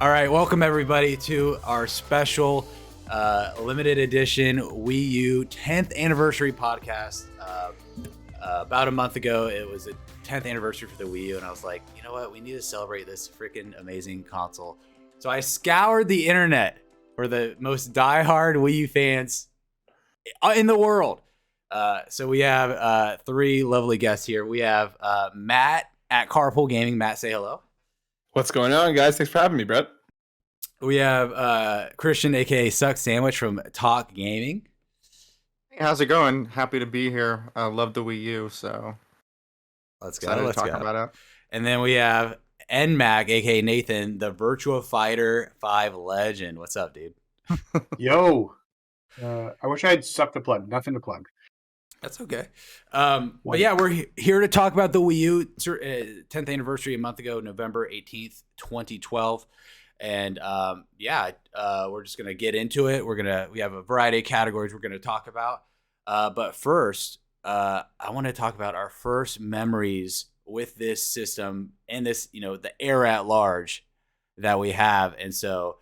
All right, welcome everybody to our special limited edition Wii U 10th anniversary podcast. About a month ago, it was the 10th anniversary for the Wii U, and I was like, you know what? We need to celebrate this freaking amazing console. So I scoured the internet for the most diehard Wii U fans in the world. So we have three lovely guests here. We have Matt at Carpool Gaming. Matt, say hello. What's going on, guys? Thanks for having me, Bret. We have Christian, aka Suck Sandwich from Talk Gaming. Hey, how's it going? Happy to be here. I love the Wii U, so let's go. Let's talk about it. And then we have NMAC, aka Nathan, the Virtua Fighter 5 legend. What's up, dude? Yo, I wish I had stuff to plug. Nothing to plug. That's okay. But yeah, we're here to talk about the Wii U 10th anniversary a month ago, November 18th, 2012. And we're just gonna get into it. We have a variety of categories we're gonna talk about. But first, I want to talk about our first memories with this system and this, the era at large that we have. And so,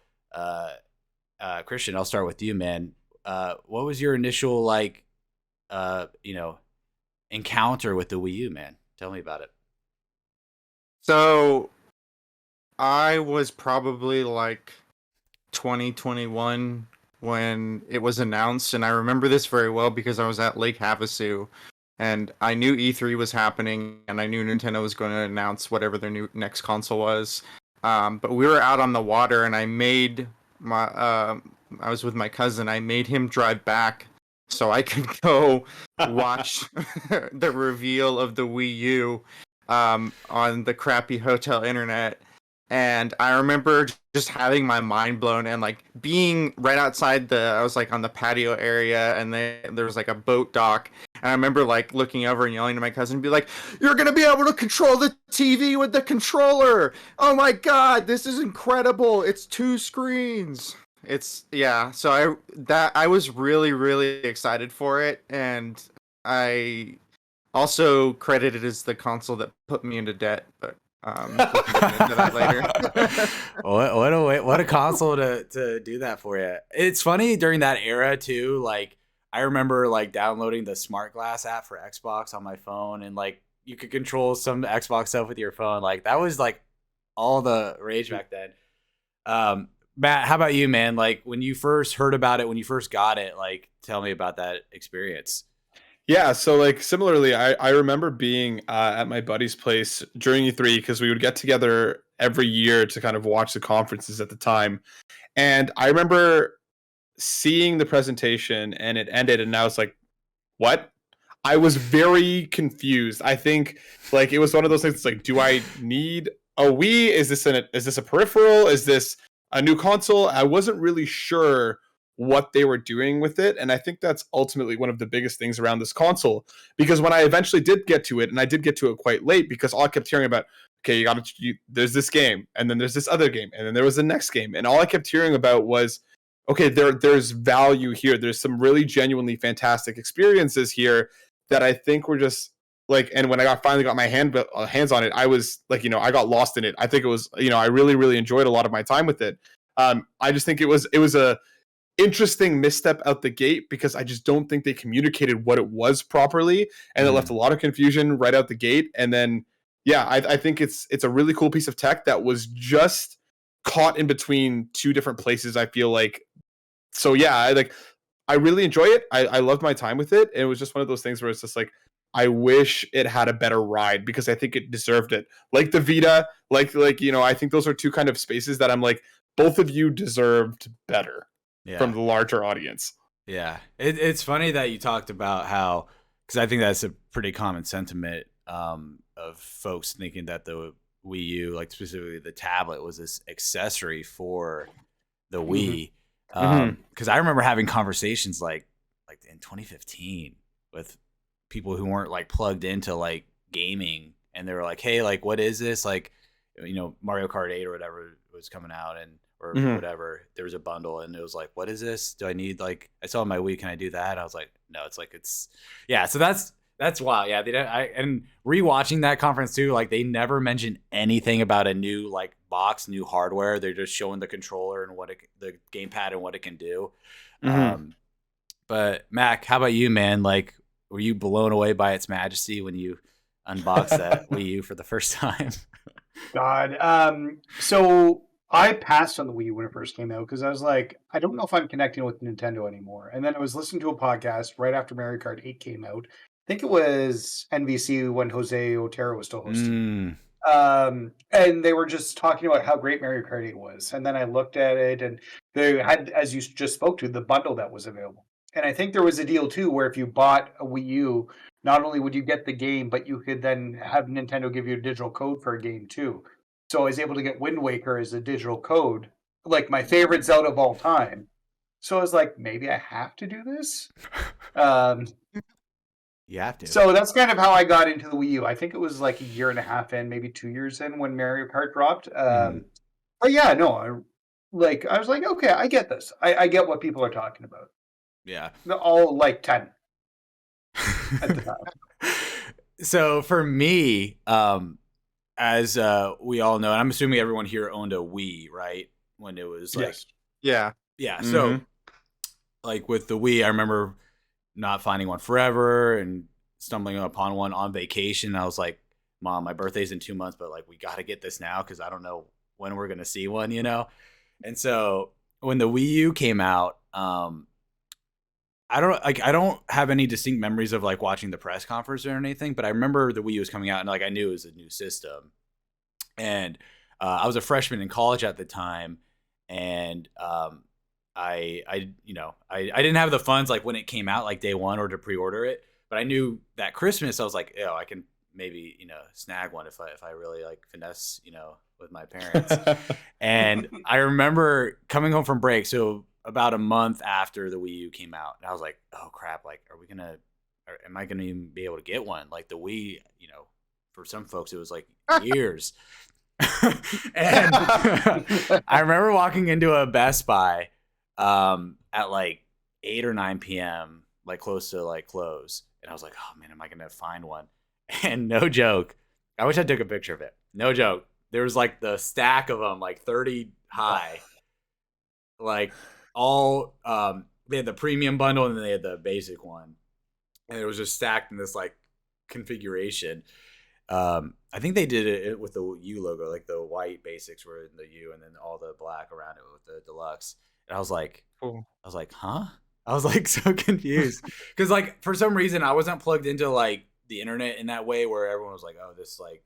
Christian, I'll start with you, man. What was your initial encounter with the Wii U, man? Tell me about it. So I was probably like 2021 when it was announced, and I remember this very well because I was at Lake Havasu, and I knew E3 was happening, and I knew Nintendo was going to announce whatever their new next console was. But we were out on the water, and I was with my cousin. I made him drive back so I could go watch the reveal of the Wii U on the crappy hotel internet. And I remember just having my mind blown and like being right outside I was like on the patio area, and there was like a boat dock. And I remember like looking over and yelling to my cousin and be like, "You're going to be able to control the TV with the controller. Oh my God, this is incredible. It's 2 screens." So I was really, really excited for it. And I also credit it as the console that put me into debt, but we can get into that later. What a console to do that for you. It's funny during that era too. Like I remember like downloading the Smart Glass app for Xbox on my phone, and like you could control some Xbox stuff with your phone. Like that was like all the rage back then. Matt, how about you, man? Like when you first heard about it, when you first got it, like tell me about that experience. Yeah, so like similarly, I remember being at my buddy's place during E3 because we would get together every year to kind of watch the conferences at the time. And I remember seeing the presentation and it ended, and I was like, what? I was very confused. I think like it was one of those things like, do I need a Wii? Is this a peripheral? Is this a new console? I wasn't really sure what they were doing with it, and I think that's ultimately one of the biggest things around this console, because when I eventually did get to it, and I did get to it quite late, because all I kept hearing about, okay, there's this game, and then there's this other game, and then there was the next game, and all I kept hearing about was, okay, there's value here, there's some really genuinely fantastic experiences here that I think were just like, and when I finally got my hands on it, I was like, I got lost in it. I think it was, I really, really enjoyed a lot of my time with it. I just think it was a interesting misstep out the gate, because I just don't think they communicated what it was properly, and it left a lot of confusion right out the gate. And then, I think it's a really cool piece of tech that was just caught in between two different places, I feel like. So I really enjoy it. I loved my time with it. And it was just one of those things where it's just like, I wish it had a better ride, because I think it deserved it. Like the Vita, I think those are two kind of spaces that I'm like, both of you deserved better from the larger audience. Yeah. It's funny that you talked about how, because I think that's a pretty common sentiment of folks thinking that the Wii U, like specifically the tablet, was this accessory for the Wii. Because I remember having conversations like in 2015 with people who weren't like plugged into like gaming, and they were like, hey, like what is this, like Mario Kart 8 or whatever was coming out, and or whatever, there was a bundle, and it was like, what is this? Do I need, like, I saw on my Wii, can I do that? I was like, no, it's like, it's so that's That's wild. Yeah, and rewatching that conference too, like they never mentioned anything about a new like box, new hardware. They're just showing the controller and the gamepad and what it can do. But Mac, how about you, man? Like, were you blown away by its majesty when you unboxed that Wii U for the first time? God. So I passed on the Wii U when it first came out because I was like, I don't know if I'm connecting with Nintendo anymore. And then I was listening to a podcast right after Mario Kart 8 came out. I think it was NBC when Jose Otero was still hosting. And they were just talking about how great Mario Kart 8 was. And then I looked at it, and they had, as you just spoke to, the bundle that was available. And I think there was a deal too where if you bought a Wii U, not only would you get the game, but you could then have Nintendo give you a digital code for a game too. So I was able to get Wind Waker as a digital code, like my favorite Zelda of all time. So I was like, maybe I have to do this. You have to. So that's kind of how I got into the Wii U. I think it was like a year and a half in, maybe 2 years in when Mario Kart dropped. But yeah, no, I was like, okay, I get this. I get what people are talking about. Yeah. All like 10 at the time. So for me, as we all know, and I'm assuming everyone here owned a Wii, right? When it was like, yes. Yeah. So like with the Wii, I remember not finding one forever and stumbling upon one on vacation. I was like, Mom, my birthday's in 2 months, but like we got to get this now because I don't know when we're gonna see one, you know. And so when the Wii U came out, I don't have any distinct memories of like watching the press conference or anything, but I remember the Wii U was coming out and like I knew it was a new system. And I was a freshman in college at the time, and I didn't have the funds like when it came out like day one or to pre-order it, but I knew that Christmas I was like, oh, I can maybe snag one if I really like finesse with my parents. And I remember coming home from break, so about a month after the Wii U came out, and I was like, oh crap, like am I gonna even be able to get one? Like the Wii, for some folks it was like years. And I remember walking into a Best Buy at like 8 or 9 p.m, like close to like close, and I was like, oh man, am I gonna find one? And no joke, I wish I took a picture of it. No joke, there was like the stack of them, like 30 high, like all they had the premium bundle and then they had the basic one, and it was just stacked in this like configuration. I think they did it with the U logo, like the white basics were in the U and then all the black around it with the deluxe. And I was like, huh? I was like so confused because like for some reason I wasn't plugged into like the internet in that way where everyone was like, oh, this like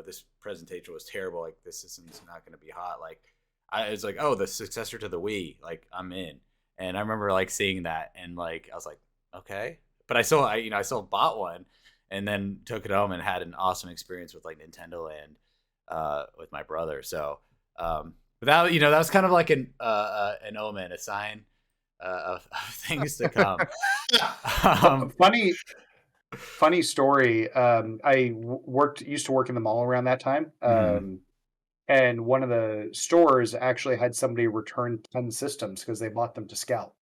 this presentation was terrible, like this system's not going to be hot. Like I was like, oh, the successor to the Wii, like I'm in. And I remember like seeing that and like I was like, okay, but I still bought one and then took it home and had an awesome experience with like Nintendo and with my brother. So but that that was kind of like an omen, a sign of things to come. Funny story. I used to work in the mall around that time. And one of the stores actually had somebody return 10 systems because they bought them to scalp.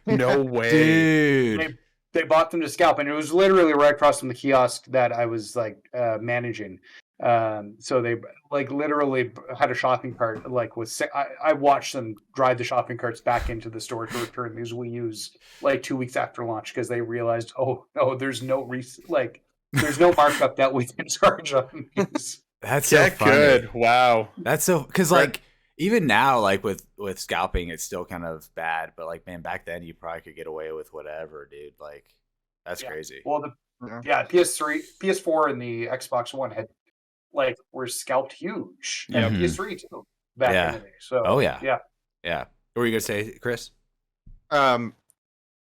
No way. Dude. They bought them to scalp, and it was literally right across from the kiosk that I was like managing. So they like literally had a shopping cart like with I watched them drive the shopping carts back into the store to return these Wii U's like 2 weeks after launch because they realized, oh no, there's no markup that we can charge on these. That's so funny. Good. Wow. That's so because like even now like with scalping it's still kind of bad, but like man, back then you probably could get away with whatever, dude. Like that's crazy. Well, PS3, PS4, and the Xbox One had were scalped huge, and PS3 too back in the day. So yeah. What were you gonna say, Chris?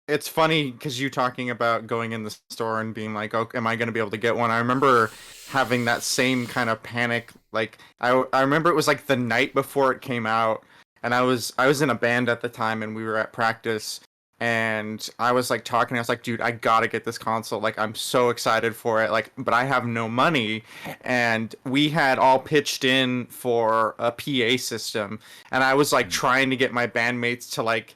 It's funny because you talking about going in the store and being like, "Oh, am I going to be able to get one?" I remember having that same kind of panic. Like, I remember it was like the night before it came out, and I was in a band at the time, and we were at practice, and I was like talking. I was like, "Dude, I gotta get this console. Like, I'm so excited for it. Like, but I have no money." And we had all pitched in for a PA system, and I was like trying to get my bandmates to like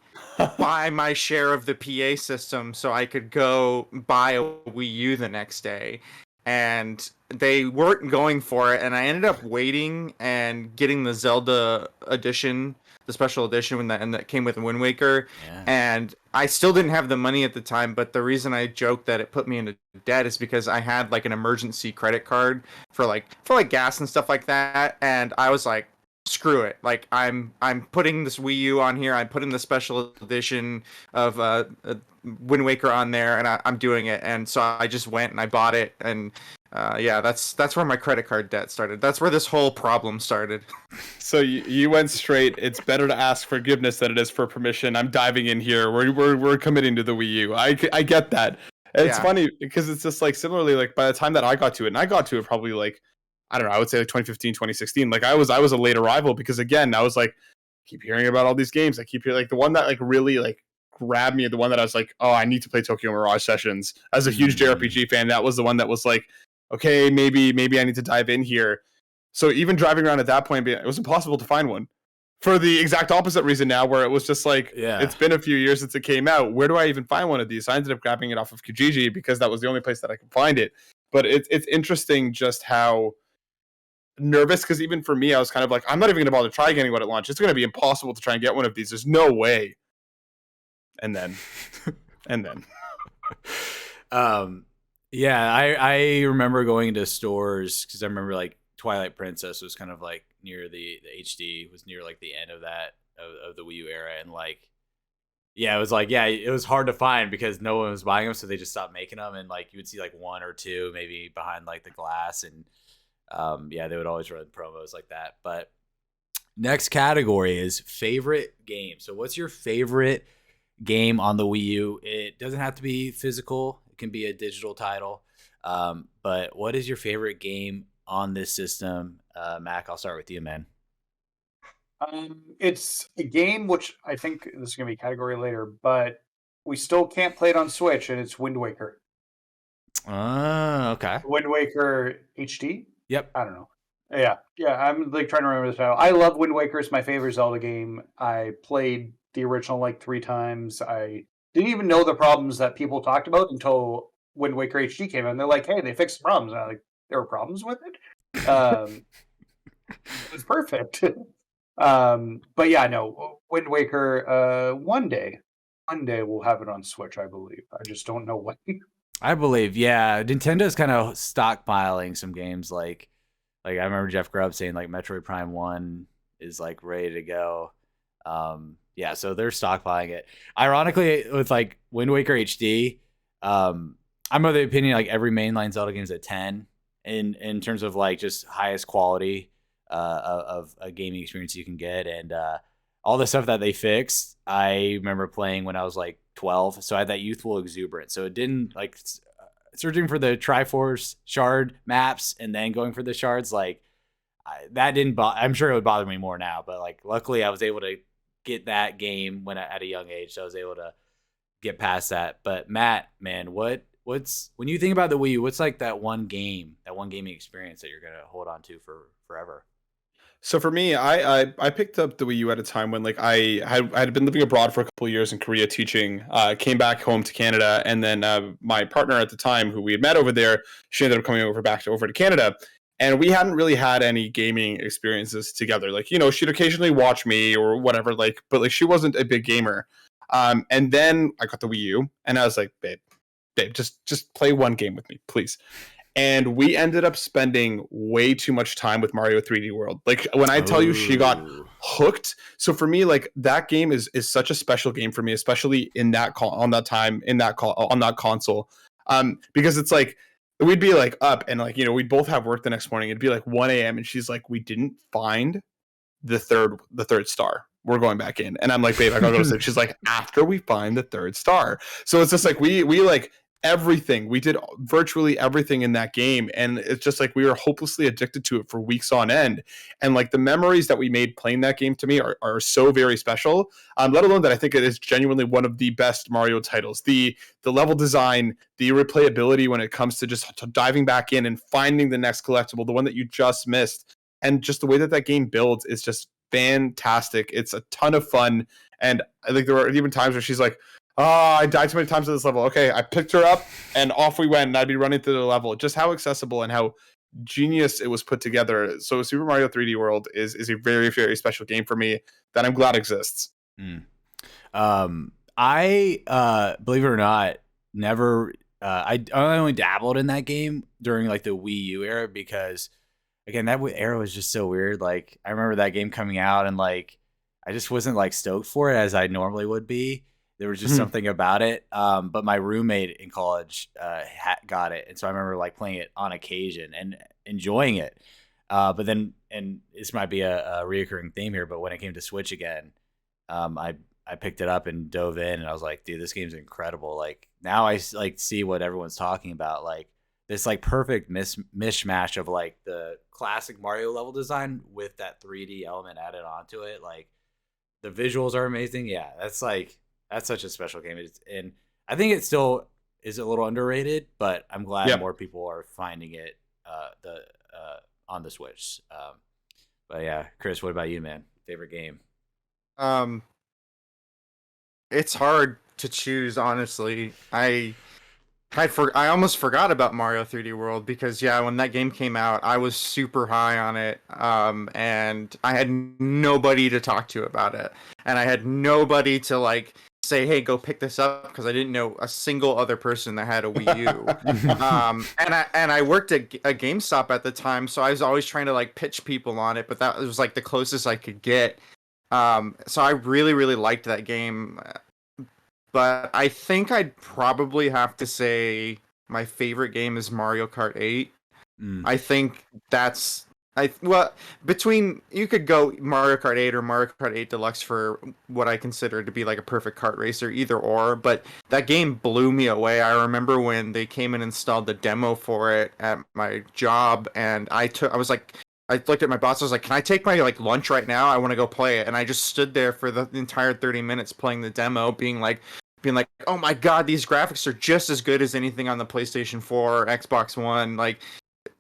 buy my share of the PA system so I could go buy a Wii U the next day. And they weren't going for it, and I ended up waiting and getting the Zelda edition, the special edition, and that came with Wind Waker. Yeah. And I still didn't have the money at the time, but the reason I joked that it put me into debt is because I had like an emergency credit card for gas and stuff like that, and I was like, screw it, like I'm putting this Wii U on here, I'm putting the special edition of Wind Waker on there, and I'm doing it. And so I just went and I bought it, and yeah, that's where my credit card debt started. That's where this whole problem started. So you went straight. It's better to ask forgiveness than it is for permission. I'm diving in here. We're committing to the Wii U. I get that. It's funny because it's just like similarly, like by the time that I got to it, and I got to it probably like, I don't know, I would say like 2015, 2016. Like I was a late arrival because again, I was like, keep hearing about all these games. I keep hearing like the one that like really like grabbed me, the one that I was like, oh, I need to play Tokyo Mirage Sessions. As a huge JRPG fan, that was the one that was like, okay, maybe I need to dive in here. So even driving around at that point, it was impossible to find one. For the exact opposite reason now, where it was just like, it's been a few years since it came out. Where do I even find one of these? So I ended up grabbing it off of Kijiji because that was the only place that I could find it. But it's interesting just how nervous, because even for me, I was kind of like, I'm not even going to bother try getting one at launch. It's going to be impossible to try and get one of these. There's no way. And then yeah, I remember going to stores because I remember like Twilight Princess was kind of like near the HD was near like the end of that of the Wii U era, and like it was hard to find because no one was buying them, so they just stopped making them, and like you would see like one or two maybe behind like the glass, and they would always run promos like that. But next category is favorite game. So what's your favorite game on the Wii U? It doesn't have to be physical. It can be a digital title. But what is your favorite game on this system? Mac, I'll start with you, man. It's a game which I think this is going to be a category later, but we still can't play it on Switch, and it's Wind Waker. Okay. Wind Waker HD? Yep. I don't know. Yeah. I'm like trying to remember the title. I love Wind Waker. It's my favorite Zelda game. I played the original like 3 times. I didn't even know the problems that people talked about until Wind Waker HD came out. And they're like, hey, they fixed the problems. And I'm like, there were problems with it? It was perfect. But yeah, no, Wind Waker, one day we'll have it on Switch, I believe. I just don't know when. I believe, yeah. Nintendo's kind of stockpiling some games like I remember Jeff Grubb saying like Metroid Prime 1 is like ready to go. So they're stockpiling it. Ironically, with like Wind Waker HD, I'm of the opinion like every mainline Zelda game is a 10 in terms of like just highest quality of a gaming experience you can get, and all the stuff that they fixed, I remember playing when I was like 12, so I had that youthful exuberance. So it didn't like searching for the Triforce shard maps and then going for the shards, like that didn't I'm sure it would bother me more now, but like luckily I was able to get that game when at a young age, so I was able to get past that. But Matt, man, what's when you think about the Wii U, what's like that one gaming experience that you're gonna hold on to for forever? So for me, I picked up the Wii U at a time when like I had been living abroad for a couple of years in Korea teaching, came back home to Canada, and then my partner at the time, who we had met over there, she ended up coming over to Canada, and we hadn't really had any gaming experiences together. Like, you know, she'd occasionally watch me or whatever, like, but like she wasn't a big gamer. And then I got the Wii U, and I was like, babe, just play one game with me, please. And we ended up spending way too much time with Mario 3D World. Like when I tell you she got hooked. So for me, like that game is such a special game for me, especially in that on that console. Because it's like we'd be like up and like, you know, we'd both have work the next morning. It'd be like 1 a.m. and she's like, we didn't find the third star. We're going back in. And I'm like, babe, I gotta go to sleep. She's like, after we find the third star. So it's just like we like everything. We did virtually everything in that game, and it's just like we were hopelessly addicted to it for weeks on end. And like the memories that we made playing that game to me are so very special. Let alone that I think it is genuinely one of the best Mario titles. The level design, the replayability when it comes to just diving back in and finding the next collectible, the one that you just missed, and just the way that game builds is just fantastic. It's a ton of fun, and I think there were even times where she's like, "Oh, I died too many times at this level." Okay, I picked her up, and off we went, and I'd be running through the level. Just how accessible and how genius it was put together. So Super Mario 3D World is a very, very special game for me that I'm glad exists. I believe it or not, never. I only dabbled in that game during like the Wii U era because, again, that era was just so weird. Like I remember that game coming out and like I just wasn't like stoked for it as I normally would be. There was just something about it. But my roommate in college got it, and so I remember like playing it on occasion and enjoying it. But then, and this might be a reoccurring theme here, but when it came to Switch again, I picked it up and dove in, and I was like, dude, this game's incredible. Like now I like see what everyone's talking about, like this like perfect mishmash of like the classic Mario level design with that 3D element added onto it. Like the visuals are amazing. Yeah, that's such a special game. And I think it still is a little underrated, but I'm glad more people are finding it on the Switch. But yeah, Chris, what about you, man? Favorite game? It's hard to choose, honestly. I almost forgot about Mario 3D World because when that game came out, I was super high on it, and I had nobody to talk to about it, and I had nobody to like say, "Hey, go pick this up," because I didn't know a single other person that had a Wii U. And I worked at a GameStop at the time, so I was always trying to like pitch people on it, but that was like the closest I could get. So I really, really liked that game. But I think I'd probably have to say my favorite game is Mario Kart 8. I think between you could go Mario Kart 8 or Mario Kart 8 Deluxe for what I consider to be like a perfect kart racer, either or. But that game blew me away. I remember when they came and installed the demo for it at my job, and I looked at my boss. I was like, "Can I take my like lunch right now? I want to go play it." And I just stood there for the entire 30 minutes playing the demo, being like, "Oh my god, these graphics are just as good as anything on the PlayStation 4 or Xbox One." Like,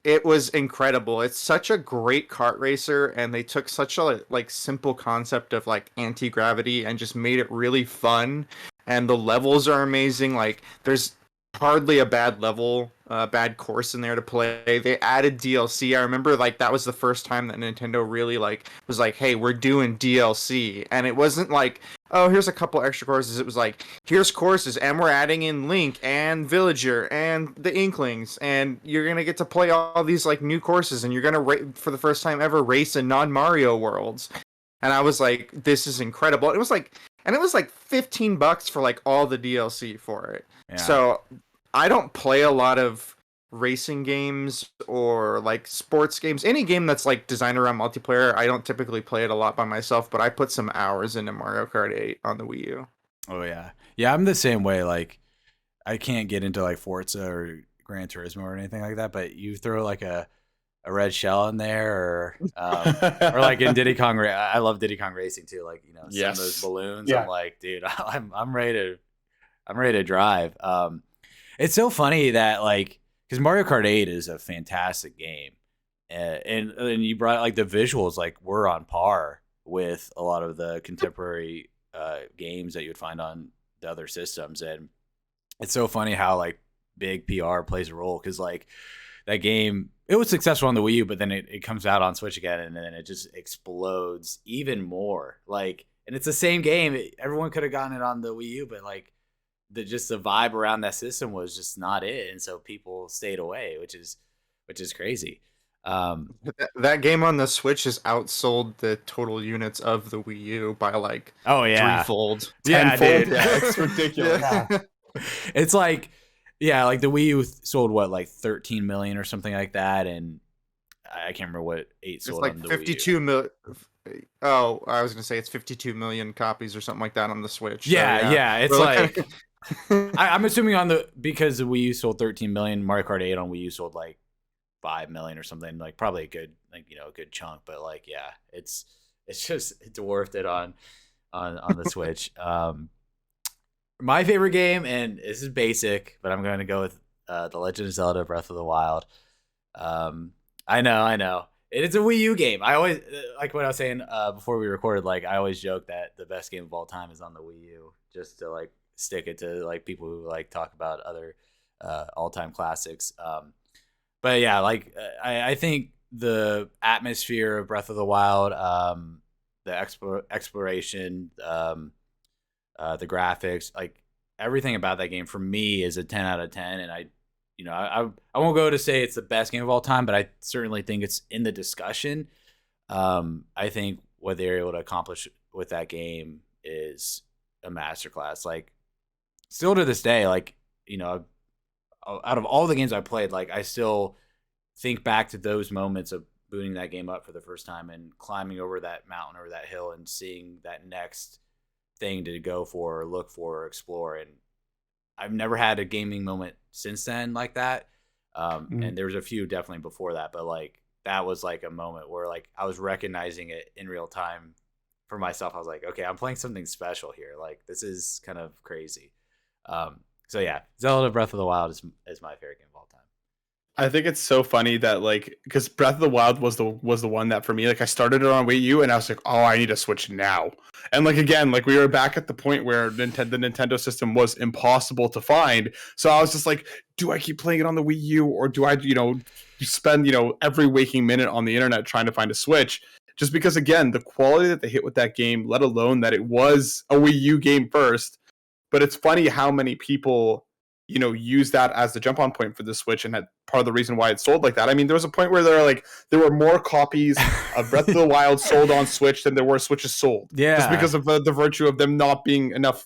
it was incredible. It's such a great kart racer, and they took such a like simple concept of like anti-gravity and just made it really fun. And the levels are amazing. Like, there's hardly a bad level, bad course in there to play. They added DLC. I remember like that was the first time that Nintendo really like was like, "Hey, we're doing DLC," and it wasn't like, "Oh, here's a couple extra courses." It was like, "Here's courses, and we're adding in Link and Villager and the Inklings, and you're gonna get to play all these like new courses, and you're gonna for the first time ever race in non-Mario worlds." And I was like, "This is incredible." It was like $15 for like all the DLC for it. Yeah. So I don't play a lot of racing games or like sports games. Any game that's like designed around multiplayer, I don't typically play it a lot by myself, but I put some hours into Mario Kart 8 on the Wii U. Oh yeah. Yeah, I'm the same way. Like I can't get into like Forza or Gran Turismo or anything like that, but you throw like a red shell in there or like in Diddy Kong I love Diddy Kong Racing too, like, you know, some of those balloons. I'm like, dude, I'm ready to drive. It's so funny that like, because Mario Kart 8 is a fantastic game, and you brought like the visuals like were on par with a lot of the contemporary games that you would find on the other systems, and it's so funny how like big PR plays a role, because like that game, it was successful on the Wii U, but then it comes out on Switch again, and then it just explodes even more. Like, and it's the same game. Everyone could have gotten it on the Wii U, but like the vibe around that system was just not it, and so people stayed away, which is crazy. That game on the Switch has outsold the total units of the Wii U by like threefold, tenfold. Yeah, it's ridiculous. Yeah. It's like, like the Wii U sold what, like 13 million or something like that, and I can't remember what 8 sold. It's like on the 52 million. Oh, I was gonna say it's 52 million copies or something like that on the Switch. Yeah. It's like I'm assuming because the Wii U sold 13 million, Mario Kart 8 on Wii U sold like 5 million or something, like probably a good, like, you know, a good chunk, but like, yeah, it's just, it dwarfed it on the Switch. My favorite game, and this is basic, but I'm going to go with The Legend of Zelda Breath of the Wild. I know it's a Wii U game. I always like what I was saying before we recorded. Like I always joke that the best game of all time is on the Wii U, just to like stick it to like people who like talk about other all time classics. But yeah, like I think the atmosphere of Breath of the Wild, the exploration, the graphics, like everything about that game for me is a 10 out of 10. And I won't go to say it's the best game of all time, but I certainly think it's in the discussion. I think what they're able to accomplish with that game is a masterclass. Like still to this day, like, out of all the games I played, like I still think back to those moments of booting that game up for the first time and climbing over that mountain or that hill and seeing that next thing to go for or look for or explore. And I've never had a gaming moment since then like that. And there was a few definitely before that, but like that was like a moment where like I was recognizing it in real time for myself. I was like, okay, I'm playing something special here. Like this is kind of crazy. So yeah, Zelda Breath of the Wild is my favorite game of all time. I think it's so funny that like because Breath of the Wild was the one that for me, like I started it on Wii U and I was like, oh, I need to switch now. And like again, like we were back at the point where the Nintendo system was impossible to find. So I was just like, do I keep playing it on the Wii U or do I, spend every waking minute on the internet trying to find a Switch? Just because again, the quality that they hit with that game, let alone that it was a Wii U game first. But it's funny how many people use that as the jump on point for the Switch, and that part of the reason why it sold like that. I mean, there was a point where there were more copies of Breath of the Wild sold on Switch than there were Switches sold. Yeah, just because of the virtue of them not being enough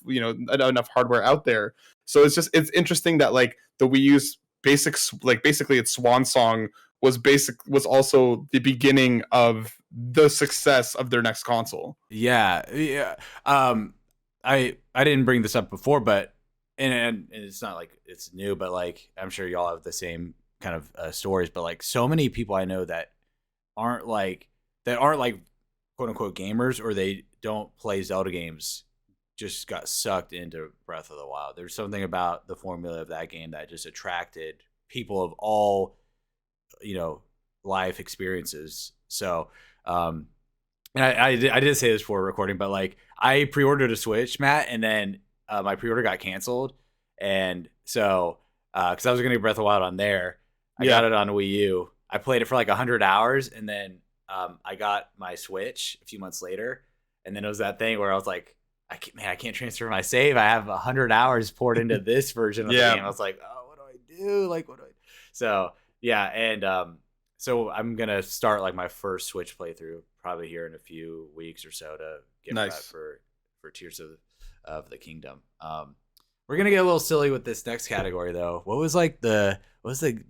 hardware out there. So it's interesting that like the Wii U's basically its swan song was also the beginning of the success of their next console. Yeah. I didn't bring this up before, but and it's not like it's new, but like I'm sure y'all have the same kind of stories. But like so many people I know that aren't like quote unquote gamers, or they don't play Zelda games, just got sucked into Breath of the Wild. There's something about the formula of that game that just attracted people of all life experiences. So and I did say this before recording, but like I pre-ordered a Switch, Matt, and then my pre-order got canceled, and so because I was gonna get Breath of the Wild on there, I got it on Wii U. I played it for like 100 hours, and then I got my Switch a few months later, and then it was that thing where I was like, I can't transfer my save. I have 100 hours poured into this version of the game. I was like, oh, what do I do? Like, what do I? So yeah, and so I'm gonna start like my first Switch playthrough probably here in a few weeks or so to get that for Tears of the Kingdom. We're gonna get a little silly with this next category though. What was the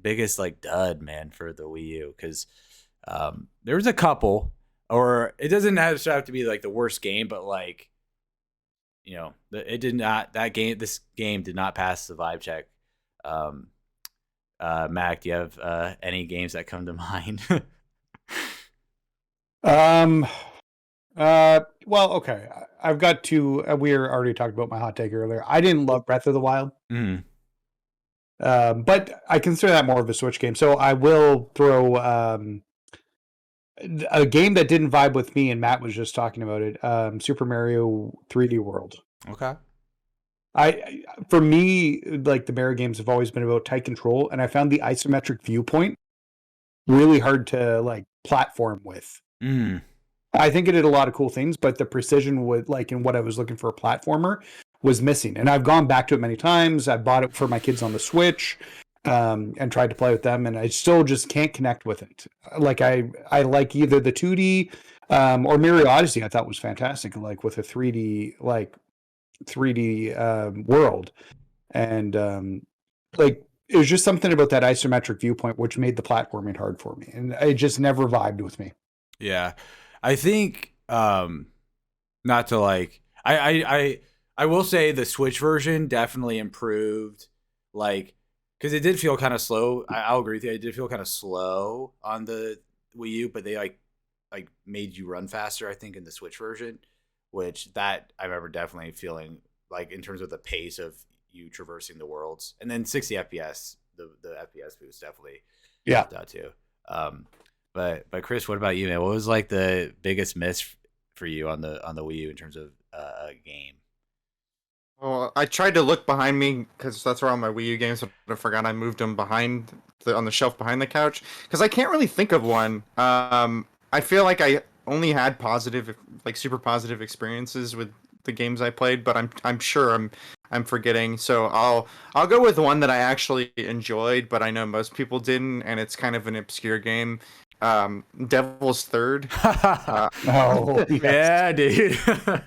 biggest like dud, man, for the Wii U? Because there was a couple, or it doesn't have to be like the worst game, but like this game did not pass the vibe check. Mac, do you have any games that come to mind? Well, okay. I've got two. We were already talked about my hot take earlier. I didn't love Breath of the Wild. Mm. But I consider that more of a Switch game. So I will throw a game that didn't vibe with me, and Matt was just talking about it. Super Mario 3D World. Okay. For me, like the Mario games have always been about tight control, and I found the isometric viewpoint really hard to like platform with. Mm. I think it did a lot of cool things, but the precision would like in what I was looking for a platformer was missing. And I've gone back to it many times. I bought it for my kids on the Switch and tried to play with them, and I still just can't connect with it. Like I like either the 2D or Mario Odyssey. I thought was fantastic, like with a 3D world, and like it was just something about that isometric viewpoint which made the platforming hard for me, and it just never vibed with me. Yeah, I think not to like I will say the Switch version definitely improved, like because it did feel kind of slow. I'll agree with you. It did feel kind of slow on the Wii U, but they like made you run faster, I think, in the Switch version, which that I remember definitely feeling like in terms of the pace of you traversing the worlds. And then 60 FPS, the FPS boost definitely helped out too. But Chris, what about you, man? What was like the biggest miss for you on the Wii U in terms of a game? Well, I tried to look behind me because that's where all my Wii U games. But I forgot I moved them behind on the shelf behind the couch because I can't really think of one. I feel like I only had positive, like super positive experiences with the games I played, but I'm sure I'm forgetting. So I'll go with one that I actually enjoyed, but I know most people didn't, and it's kind of an obscure game. Devil's Third. Oh, yes. Yeah, dude.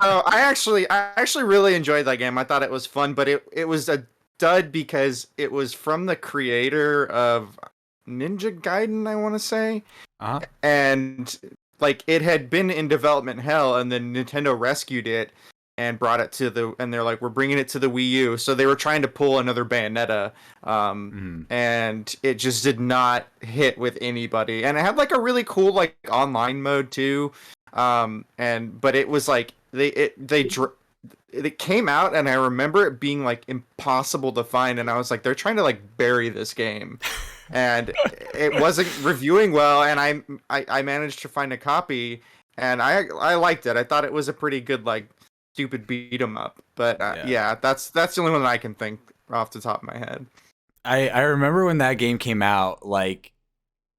Oh, I actually really enjoyed that game. I thought it was fun, but it was a dud because it was from the creator of Ninja Gaiden, I want to say. Uh-huh. And like it had been in development hell, and then Nintendo rescued it and brought it to and they're like, we're bringing it to the Wii U. So they were trying to pull another Bayonetta, and it just did not hit with anybody. And it had like a really cool like online mode too, but it was like it came out, and I remember it being like impossible to find, and I was like, they're trying to like bury this game. And it wasn't reviewing well, and I managed to find a copy, and I liked it. I thought it was a pretty good like stupid beat 'em up. But yeah, that's the only one that I can think off the top of my head. I remember when that game came out, like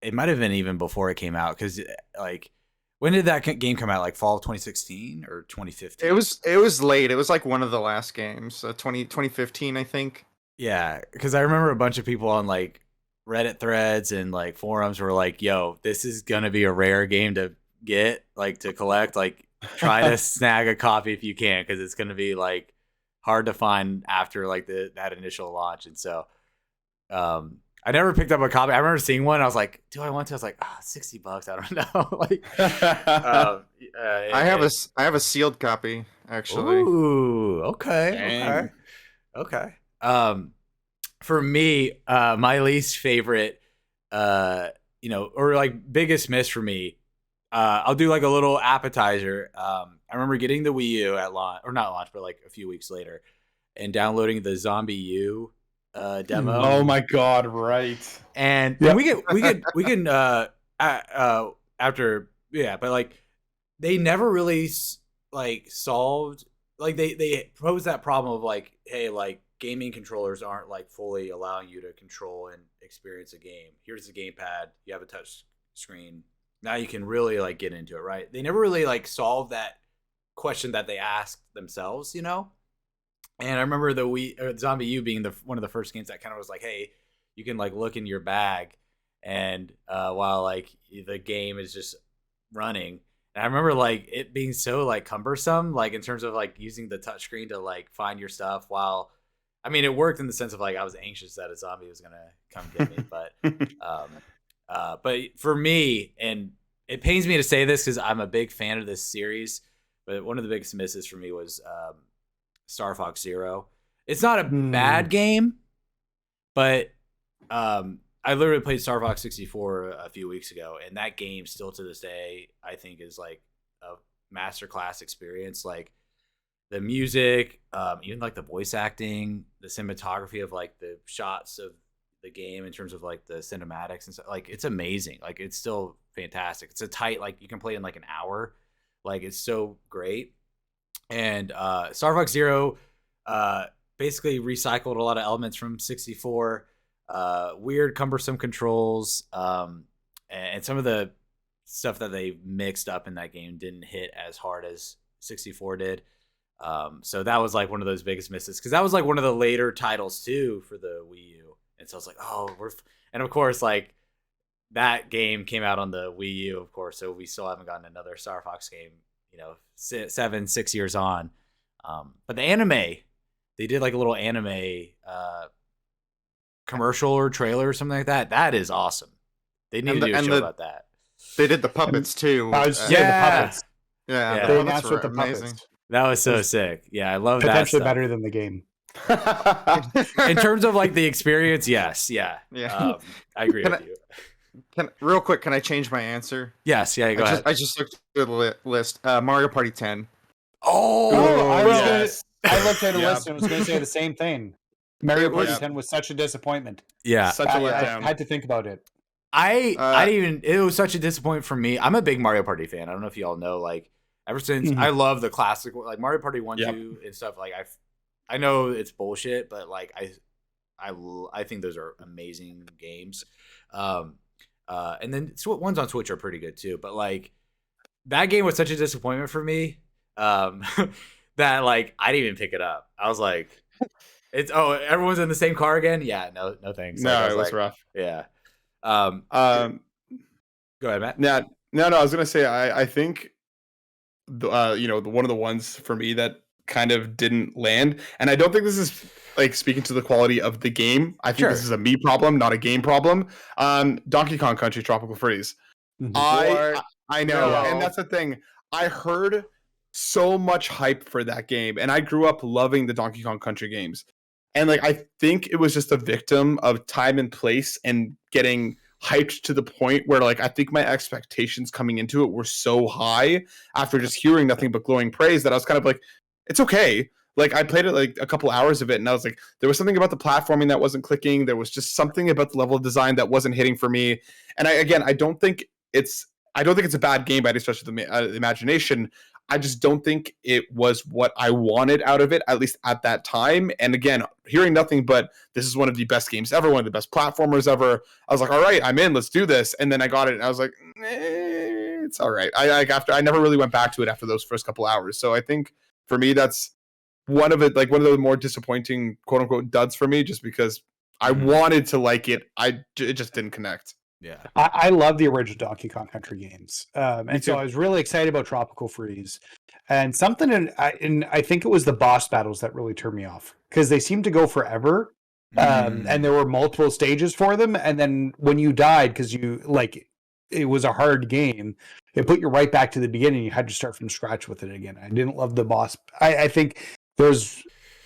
it might have been even before it came out, because like when did that game come out? Like fall of 2016 or 2015? It was late. It was like one of the last games, 2015, I think. Yeah, because I remember a bunch of people on like Reddit threads and like forums were like, yo, this is gonna be a rare game to get, like to collect, like try to snag a copy if you can, because it's gonna be like hard to find after like that initial launch. And so I never picked up a copy. I remember seeing one, I was like, do I want to? I was like, $60, I don't know. Like I have a sealed copy, actually. Ooh, okay. For me, my least favorite, or like biggest miss for me, I'll do like a little appetizer. I remember getting the Wii U at launch, or not launch, but like a few weeks later, and downloading the Zombie U demo. Oh my god, right. And we can after, yeah, but like they never really like solved, like they posed that problem of like, hey, like gaming controllers aren't like fully allowing you to control and experience a game. Here's the gamepad, you have a touch screen, now you can really like get into it, right? They never really like solved that question that they asked themselves, And I remember the Zombie U being one of the first games that kind of was like, hey, you can like look in your bag, and while like the game is just running. And I remember like it being so like cumbersome, like in terms of like using the touchscreen to like find your stuff. While I mean, it worked in the sense of like I was anxious that a zombie was gonna come get me, but for me, and it pains me to say this because I'm a big fan of this series, but one of the biggest misses for me was Star Fox Zero. It's not a bad game, but I literally played Star Fox 64 a few weeks ago, and that game still to this day I think is like a masterclass experience. Like the music, even like the voice acting, the cinematography of like the shots of the game in terms of like the cinematics and stuff, like it's amazing. Like it's still fantastic. It's a tight, like you can play in like an hour. Like it's so great. And Star Fox Zero basically recycled a lot of elements from 64, weird cumbersome controls, and some of the stuff that they mixed up in that game didn't hit as hard as 64 did. So that was like one of those biggest misses, because that was like one of the later titles too for the Wii U. And so I was like, oh, and of course, like that game came out on the Wii U, of course, so we still haven't gotten another Star Fox game, 6 years on. But the anime, they did like a little anime commercial or trailer or something like that. That is awesome. They need to do a show about that. They did the puppets too. The puppets. Yeah, They the announced puppets with were the amazing. puppets. That was so sick. Yeah, I love that Potentially stuff. better than the game. In terms of like the experience, yes, yeah. I agree with you. Real quick, can I change my answer? Yes, yeah, go ahead. I just looked at the list. Mario Party 10. I looked at a list and was going to say the same thing. Mario Party 10 was such a disappointment. Yeah, Such a letdown. I had to think about it. I didn't even. It was such a disappointment for me. I'm a big Mario Party fan. I don't know if you all know. Like ever since I love the classic, like Mario Party 1, 2, and stuff. Like I know it's bullshit, but like I think those are amazing games. And then ones on Switch are pretty good too. But like that game was such a disappointment for me. That like I didn't even pick it up. I was like, everyone's in the same car again. Yeah, no thanks. No, like, it was like, rough. Yeah. Go ahead, Matt. No. I was gonna say I think one of the ones for me that kind of didn't land, and I don't think this is like speaking to the quality of the game. I think this is a me problem, not a game problem. Donkey Kong Country Tropical Freeze. I know, and that's the thing. I heard so much hype for that game, and I grew up loving the Donkey Kong Country games. And like I think it was just a victim of time and place and getting hyped to the point where like I think my expectations coming into it were so high after just hearing nothing but glowing praise that I was kind of like, it's okay. Like I played it like a couple hours of it, and I was like, there was something about the platforming that wasn't clicking. There was just something about the level of design that wasn't hitting for me. And I don't think it's a bad game by any stretch of the imagination. I just don't think it was what I wanted out of it, at least at that time. And again, hearing nothing but this is one of the best games ever, one of the best platformers ever. I was like, all right, I'm in, let's do this. And then I got it, and I was like, it's all right. I never really went back to it after those first couple hours. So I think for me, that's one of the more disappointing quote unquote duds for me, just because I wanted to like it. It just didn't connect. Yeah, I love the original Donkey Kong Country games, and so I was really excited about Tropical Freeze, and something I think it was the boss battles that really turned me off because they seemed to go forever, and there were multiple stages for them, and then when you died because it was a hard game, it put you right back to the beginning. You had to start from scratch with it again. I didn't love the boss. I think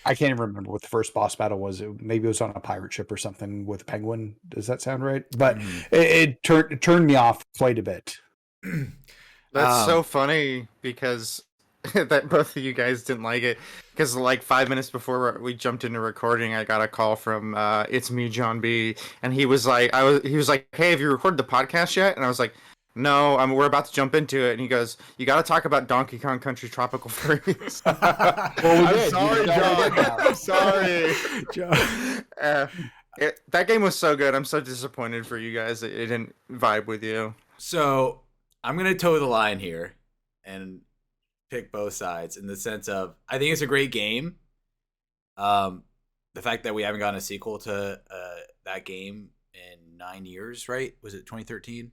I can't even remember what the first boss battle was. Maybe it was on a pirate ship or something with a penguin. Does that sound right? But it turned me off quite a bit. That's so funny because that both of you guys didn't like it. Because like 5 minutes before we jumped into recording, I got a call from It's Me, John B, and he was like, "Hey, have you recorded the podcast yet?" And I was like, "No, we're about to jump into it." And he goes, "You got to talk about Donkey Kong Country Tropical Freeze." I'm sorry, John. I'm sorry, John. That game was so good. I'm so disappointed for you guys that it didn't vibe with you. So I'm gonna toe the line here and pick both sides in the sense of I think it's a great game. The fact that we haven't gotten a sequel to that game in 9 years, right? Was it 2013,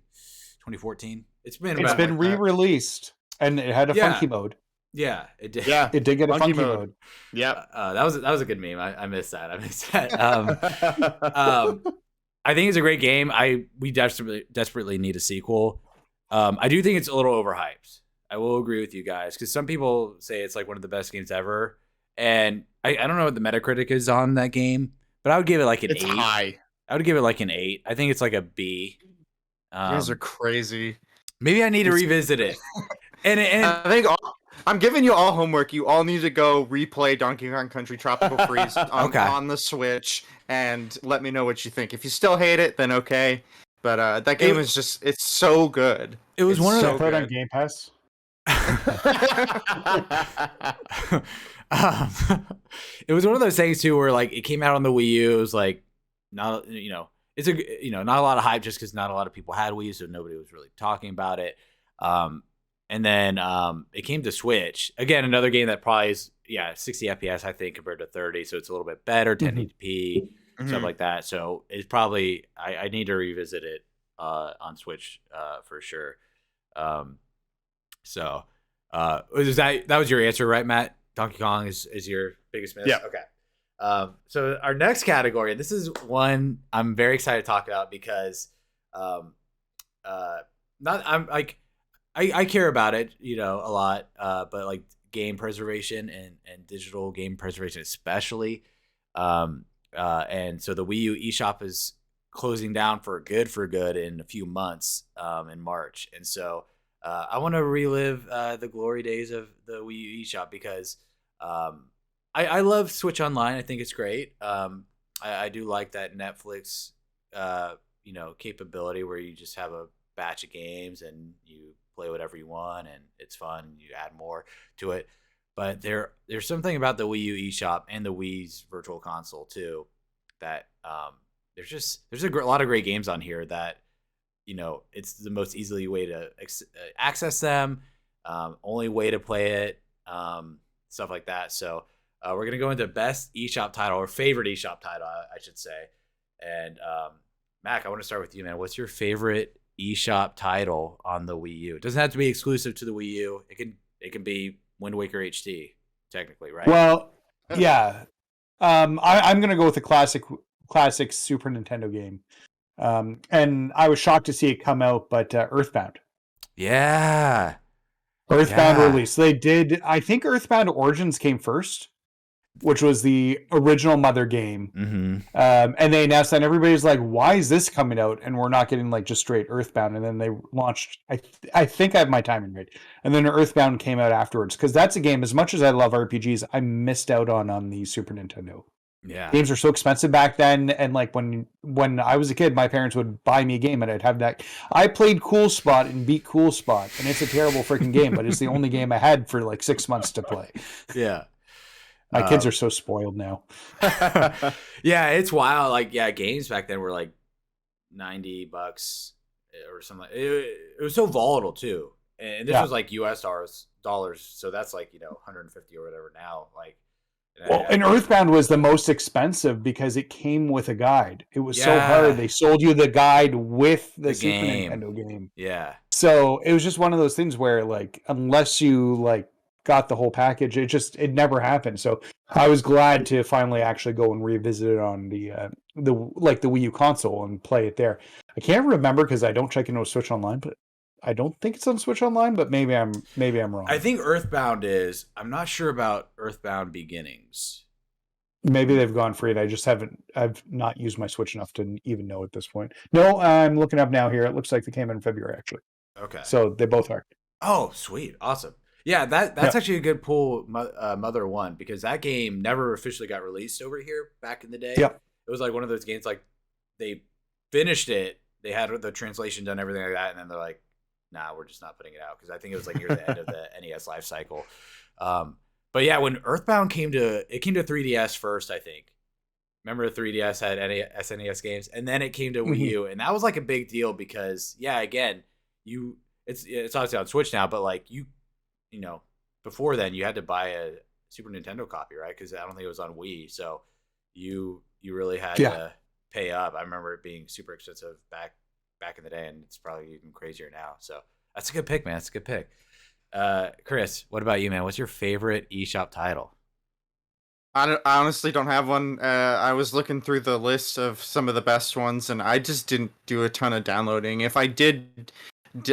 2014? It's been re-released, and it had a funky mode. Yeah, it did. Yeah, it did get a funky mode. Yeah, that was a good meme. I missed that. I think it's a great game. We desperately need a sequel. I do think it's a little overhyped. I will agree with you guys because some people say it's like one of the best games ever, and I don't know what the Metacritic is on that game, but I would give it like an 8. High. I would give it like an 8. I think it's like a B. You guys are crazy. Maybe I need to revisit it. And I think I'm giving you all homework. You all need to go replay Donkey Kong Country Tropical Freeze on the Switch and let me know what you think. If you still hate it, then okay. But that game is just—it's so good. It was one of the put on Game Pass. It was one of those things too where like it came out on the Wii U. It was like not it's not a lot of hype just because not a lot of people had Wii U, so nobody was really talking about it. And then it came to Switch again, another game that probably is 60 FPS I think compared to 30, so it's a little bit better, 1080p stuff like that. So it's probably I need to revisit it on Switch for sure. So was that was your answer, right, Matt? Donkey Kong is your biggest miss? Yeah. Okay. So our next category, this is one I'm very excited to talk about because I care about it, a lot, but like game preservation and digital game preservation especially. And so the Wii U eShop is closing down for good in a few months in March. And so I want to relive the glory days of the Wii U eShop because I love Switch Online. I think it's great. I do like that Netflix, capability where you just have a batch of games and you play whatever you want and it's fun. You add more to it. But there's something about the Wii U eShop and the Wii's Virtual Console too that there's a lot of great games on here that it's the most easily way to access them, only way to play it, stuff like that. So we're gonna go into best eShop title or favorite eShop title, I should say. And Mac, I want to start with you, man. What's your favorite eShop title on the Wii U? It doesn't have to be exclusive to the Wii U. It can be Wind Waker HD, technically, right? Well, yeah. I'm gonna go with a classic Super Nintendo game. And I was shocked to see it come out, but Earthbound. Yeah. Earthbound release. They did. I think Earthbound Origins came first, which was the original Mother game. Mm-hmm. And they announced that, and everybody's like, "Why is this coming out?" And we're not getting like just straight Earthbound. And then they launched. I think I have my timing right. And then Earthbound came out afterwards, because that's a game. As much as I love RPGs, I missed out on the Super Nintendo. Yeah, games were so expensive back then, and like when I was a kid, my parents would buy me a game and I'd have that. I played Cool Spot and beat Cool Spot, and it's a terrible freaking game, but it's the only game I had for like 6 months to play. Yeah, my kids are so spoiled now. Yeah, it's wild. Like, yeah, games back then were like $90 or something. It was so volatile too, and this was like US dollars, so that's like 150 or whatever now. Like, and Earthbound was the most expensive because it came with a guide. It was so hard. They sold you the guide with the Super Nintendo game. Yeah. So it was just one of those things where, like, unless you like got the whole package, it never happened. So I was glad to finally actually go and revisit it on the Wii U console and play it there. I can't remember because I don't check into Switch Online, but I don't think it's on Switch Online, but maybe I'm wrong. I think Earthbound is. I'm not sure about Earthbound Beginnings. Maybe they've gone free, and I've not used my Switch enough to even know at this point. No, I'm looking up now here. It looks like they came in February, actually. Okay. So they both are. Oh, sweet. Awesome. Yeah, that's actually a good pull, Mother 1, because that game never officially got released over here back in the day. Yep. It was like one of those games, like, they finished it, they had the translation done, everything like that, and then they're like, nah, we're just not putting it out, because I think it was like near the end of the NES life cycle. But yeah, when Earthbound came to 3DS first, I think. Remember 3DS had SNES games, and then it came to Wii U, and that was like a big deal because, yeah, again, it's obviously on Switch now, but like before then you had to buy a Super Nintendo copy, right? Because I don't think it was on Wii, so you really had to pay up. I remember it being super expensive back in the day, and it's probably even crazier now. So that's a good pick, man. That's a good pick. Chris, what about you, man? What's your favorite eShop title? I honestly don't have one. I was looking through the list of some of the best ones, and I just didn't do a ton of downloading. If I did,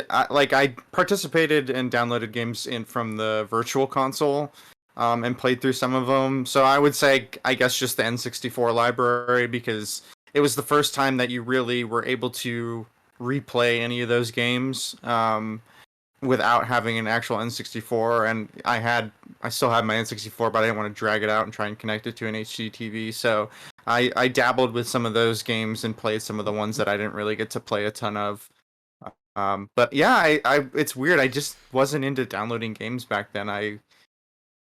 I participated and downloaded games from the Virtual Console, and played through some of them. So I would say, I guess, just the N64 library, because it was the first time that you really were able to replay any of those games without having an actual N64. And I still have my N64, but I didn't want to drag it out and try and connect it to an HD TV. So I dabbled with some of those games and played some of the ones that I didn't really get to play a ton of. But yeah, it's weird. I just wasn't into downloading games back then.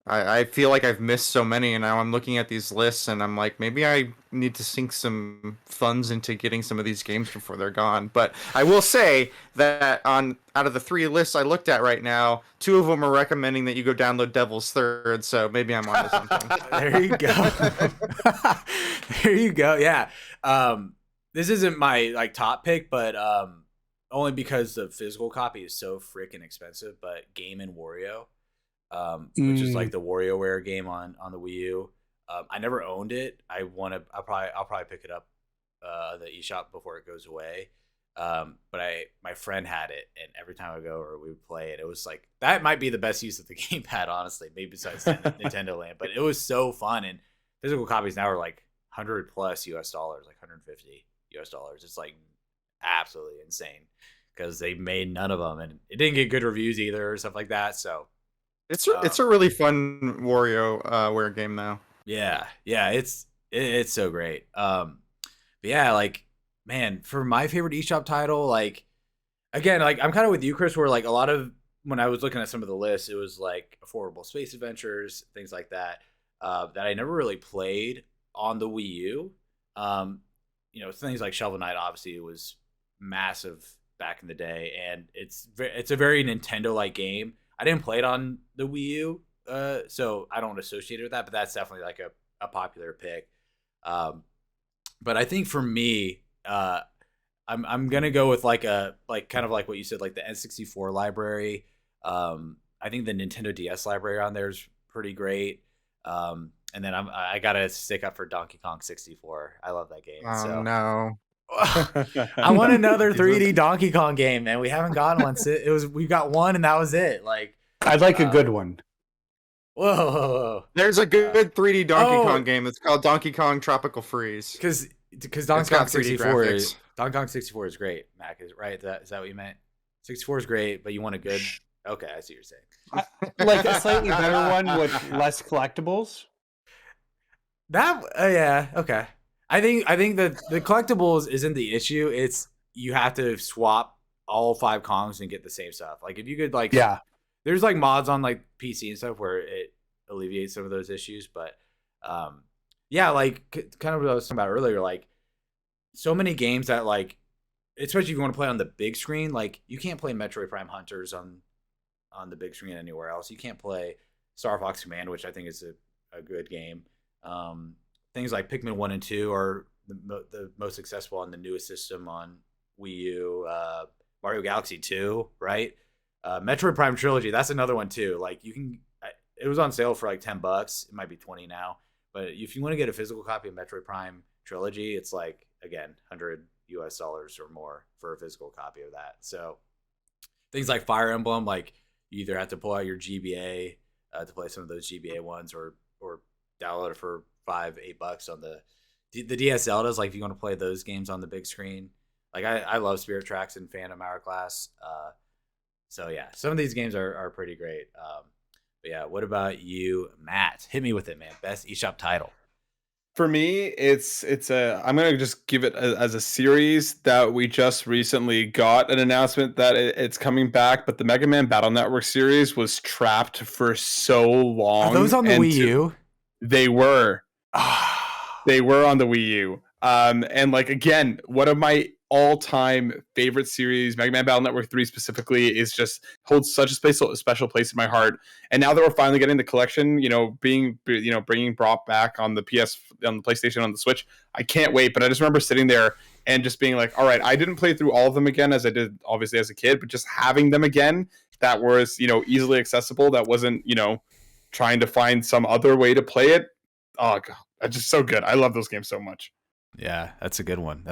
I feel like I've missed so many, and now I'm looking at these lists, and I'm like, maybe I need to sink some funds into getting some of these games before they're gone. But I will say that out of the 3 lists I looked at right now, 2 of them are recommending that you go download Devil's Third, so maybe I'm onto something. There you go. There you go. Yeah. This isn't my top pick, but only because the physical copy is so freaking expensive. But Game & Wario. Which is like the WarioWare game on the Wii U. I never owned it. I'll probably pick it up the eShop before it goes away. But my friend had it, and every time I go or we would play it, it was like that might be the best use of the gamepad, honestly, maybe besides Nintendo Land. But it was so fun, and physical copies now are like $100+ US dollars, like $150 US dollars. It's like absolutely insane because they made none of them, and it didn't get good reviews either or stuff like that. So. It's a really fun WarioWare game now. Yeah, it's so great. But yeah, like man, for my favorite eShop title, like again, like I'm kind of with you, Chris, where like a lot of when I was looking at some of the lists, it was like affordable space adventures, things like that, that I never really played on the Wii U. Um, things like Shovel Knight obviously was massive back in the day, and it's a very Nintendo like game. I didn't play it on the Wii U, so I don't associate it with that, but that's definitely like a popular pick. Um, but I think for me, I'm gonna go with like kind of like what you said, like the N64 library. I think the Nintendo DS library on there is pretty great. And then I gotta stick up for Donkey Kong 64. I love that game. Oh So no. I want another 3D Donkey Kong game, man. We haven't gotten one. We got one, and that was it. Like I'd like a good one. whoa, whoa, whoa. There's a good 3D Donkey Kong game that's called Donkey Kong Tropical Freeze. Because It's Donkey got Kong 3D 64 graphics. is Donkey Kong 64 is great. Mac is right. Is that what you meant? 64 is great, but you want a good. Okay, I see what you're saying. Like a slightly better one with less collectibles. That yeah, okay. I think that the collectibles isn't the issue. It's you have to swap all 5 Kongs and get the same stuff. Like if you could like Yeah. there's like mods on like PC and stuff where it alleviates some of those issues, but yeah, like kind of what I was talking about earlier, like so many games that like especially if you want to play on the big screen, like you can't play Metroid Prime Hunters on the big screen anywhere else. You can't play Star Fox Command, which I think is a good game. Things like Pikmin 1 and 2 are the most successful on the newest system on Wii U. Mario Galaxy 2, right? Metroid Prime Trilogy, that's another one too. Like it was on sale for like $10. It might be 20 now. But if you want to get a physical copy of Metroid Prime Trilogy, it's like, again, $100 or more for a physical copy of that. So things like Fire Emblem, like you either have to pull out your GBA to play some of those GBA ones or download it for $5-8 on the DS Zeldas. Like if you want to play those games on the big screen, like I love Spirit Tracks and Phantom Hourglass. So yeah, some of these games are pretty great. But yeah, what about you, Matt? Hit me with it, man. Best eShop title. For me, it's I'm gonna just give it as a series that we just recently got an announcement that it's coming back, but the Mega Man Battle Network series was trapped for so long. Are those on the Wii U? They were. They were on the Wii U. And like again, one of my all-time favorite series, Mega Man Battle Network 3 specifically, is just holds such a special place in my heart. And now that we're finally getting the collection, being brought back on the PlayStation, on the Switch, I can't wait. But I just remember sitting there and just being like, all right, I didn't play through all of them again as I did obviously as a kid, but just having them again that was, easily accessible, that wasn't, trying to find some other way to play it. Oh god, it's just so good. I love those games so much. Yeah, that's a good one.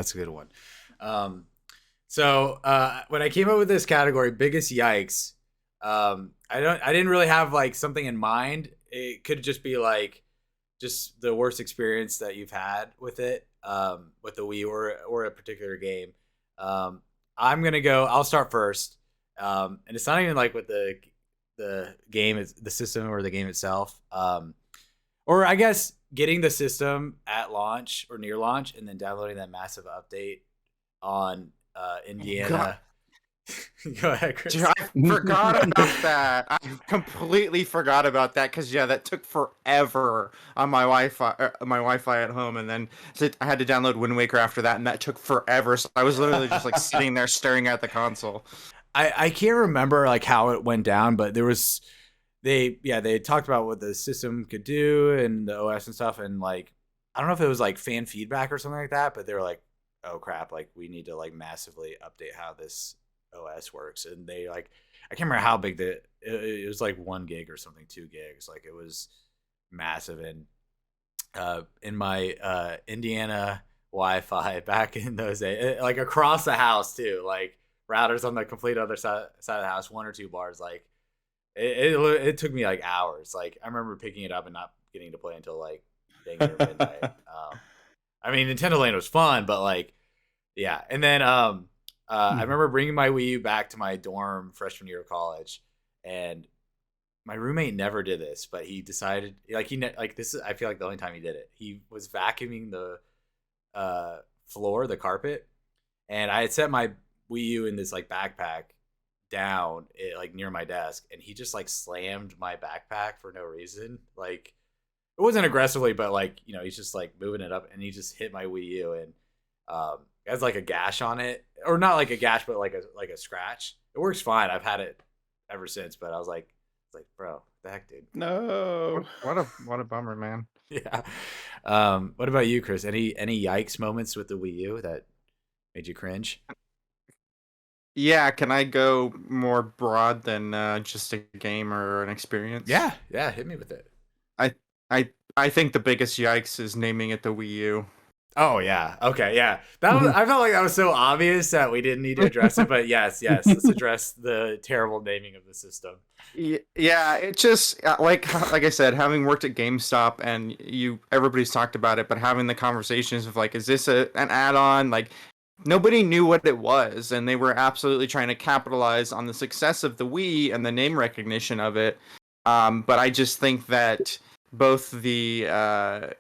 So when I came up with this category, biggest yikes, I didn't really have like something in mind. It could just be like just the worst experience that you've had with it, with the Wii or a particular game. I'll start first. And it's not even like with the game, it's the system or the game itself. Or I guess getting the system at launch or near launch and then downloading that massive update on Indiana. Go ahead, Chris. Dude, I forgot about that. I completely forgot about that because that took forever on my Wi-Fi at home, and then I had to download Wind Waker after that, and that took forever. So I was literally just like sitting there staring at the console. I can't remember like how it went down, but there was they talked about what the system could do and the OS and stuff, and like I don't know if it was like fan feedback or something like that, but they were like, oh crap, like we need to like massively update how this OS works. And they like I can't remember how big it was, like 1 gig or something, 2 gigs, like it was massive. And in my Indiana Wi-Fi back in those days, like across the house too, like routers on the complete other side of the house, 1 or 2 bars, like it took me like hours. Like I remember picking it up and not getting to play until like dang near midnight. I mean, Nintendo Land was fun, but like yeah. And then I remember bringing my Wii U back to my dorm freshman year of college, and my roommate never did this, but he decided this is I feel like the only time he did it. He was vacuuming the floor, the carpet, and I had set my Wii U in this like backpack down like near my desk, and he just like slammed my backpack for no reason. Like it wasn't aggressively, but like he's just like moving it up, and he just hit my Wii U, and it has like a gash on it, or not like a gash, but like a scratch. It works fine. I've had it ever since, but I was like, bro, what the heck, dude? No. What a bummer, man. Yeah. What about you, Chris? Any yikes moments with the Wii U that made you cringe? Yeah, can I go more broad than just a game or an experience? Yeah, hit me with it. I think the biggest yikes is naming it the Wii U. Oh yeah, okay, yeah. That was, I felt like that was so obvious that we didn't need to address it, but yes, let's address the terrible naming of the system. Yeah, it just like I said, having worked at GameStop and everybody's talked about it, but having the conversations of like, is this an add-on? Like, nobody knew what it was, and they were absolutely trying to capitalize on the success of the Wii and the name recognition of it. But I just think that both the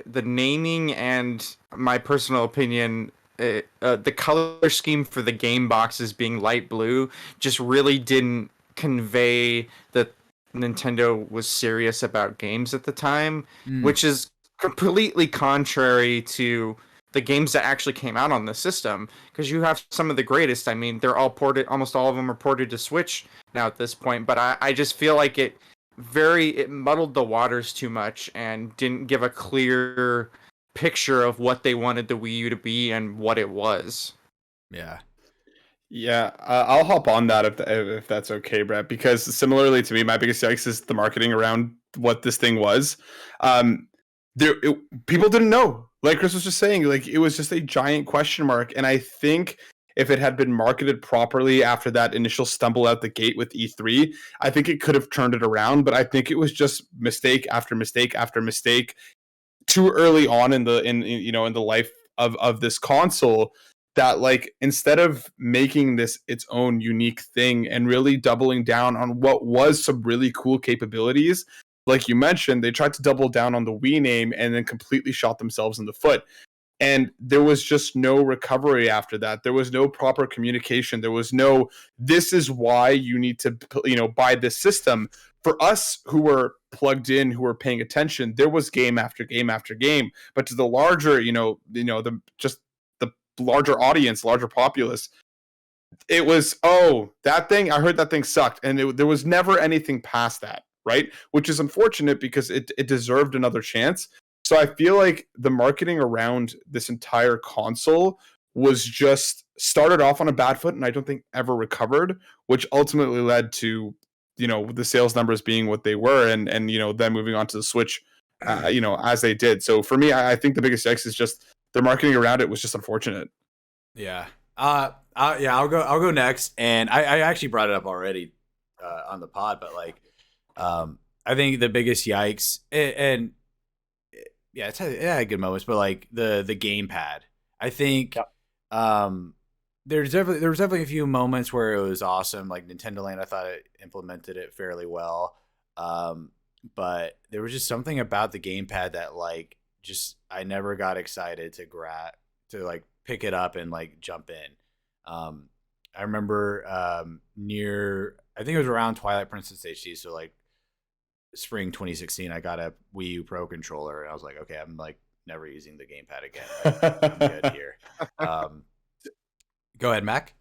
naming and my personal opinion, the color scheme for the game boxes being light blue just really didn't convey that Nintendo was serious about games at the time, which is completely contrary to the games that actually came out on the system, because you have some of the greatest. I mean, they're all ported, almost all of them are ported to Switch now at this point, but I just feel like it muddled the waters too much and didn't give a clear picture of what they wanted the Wii U to be and what it was. Yeah, I'll hop on that if that's okay, Brett, because similarly to me, my biggest yikes is the marketing around what this thing was. People didn't know. Like Chris was just saying, like it was just a giant question mark. And I think if it had been marketed properly after that initial stumble out the gate with E3, I think it could have turned it around. But I think it was just mistake after mistake after mistake too early on in the life of this console, that like instead of making this its own unique thing and really doubling down on what was some really cool capabilities, like you mentioned, they tried to double down on the Wii name and then completely shot themselves in the foot. And there was just no recovery after that. There was no proper communication. There was no, this is why you need to, buy this system. For us who were plugged in, who were paying attention, there was game after game after game. But to the larger, the larger audience, larger populace, it was, that thing, I heard that thing sucked. And there was never anything past that, right? Which is unfortunate because it deserved another chance. So I feel like the marketing around this entire console was just started off on a bad foot and I don't think ever recovered, which ultimately led to, the sales numbers being what they were and then moving on to the Switch, as they did. So for me, I think the biggest X is just the marketing around it was just unfortunate. Yeah. I'll go next. And I actually brought it up already on the pod, but like, I think the biggest yikes and yeah, it had good moments, but like the gamepad, I think, there was definitely a few moments where it was awesome. Like Nintendo Land, I thought it implemented it fairly well, but there was just something about the gamepad that like just I never got excited to like pick it up and like jump in. I remember I think it was around Twilight Princess HD, so like spring 2016, I got a Wii U Pro controller, and I was like, okay, I'm like never using the gamepad again. Like, I'm good here. Go ahead, Mac.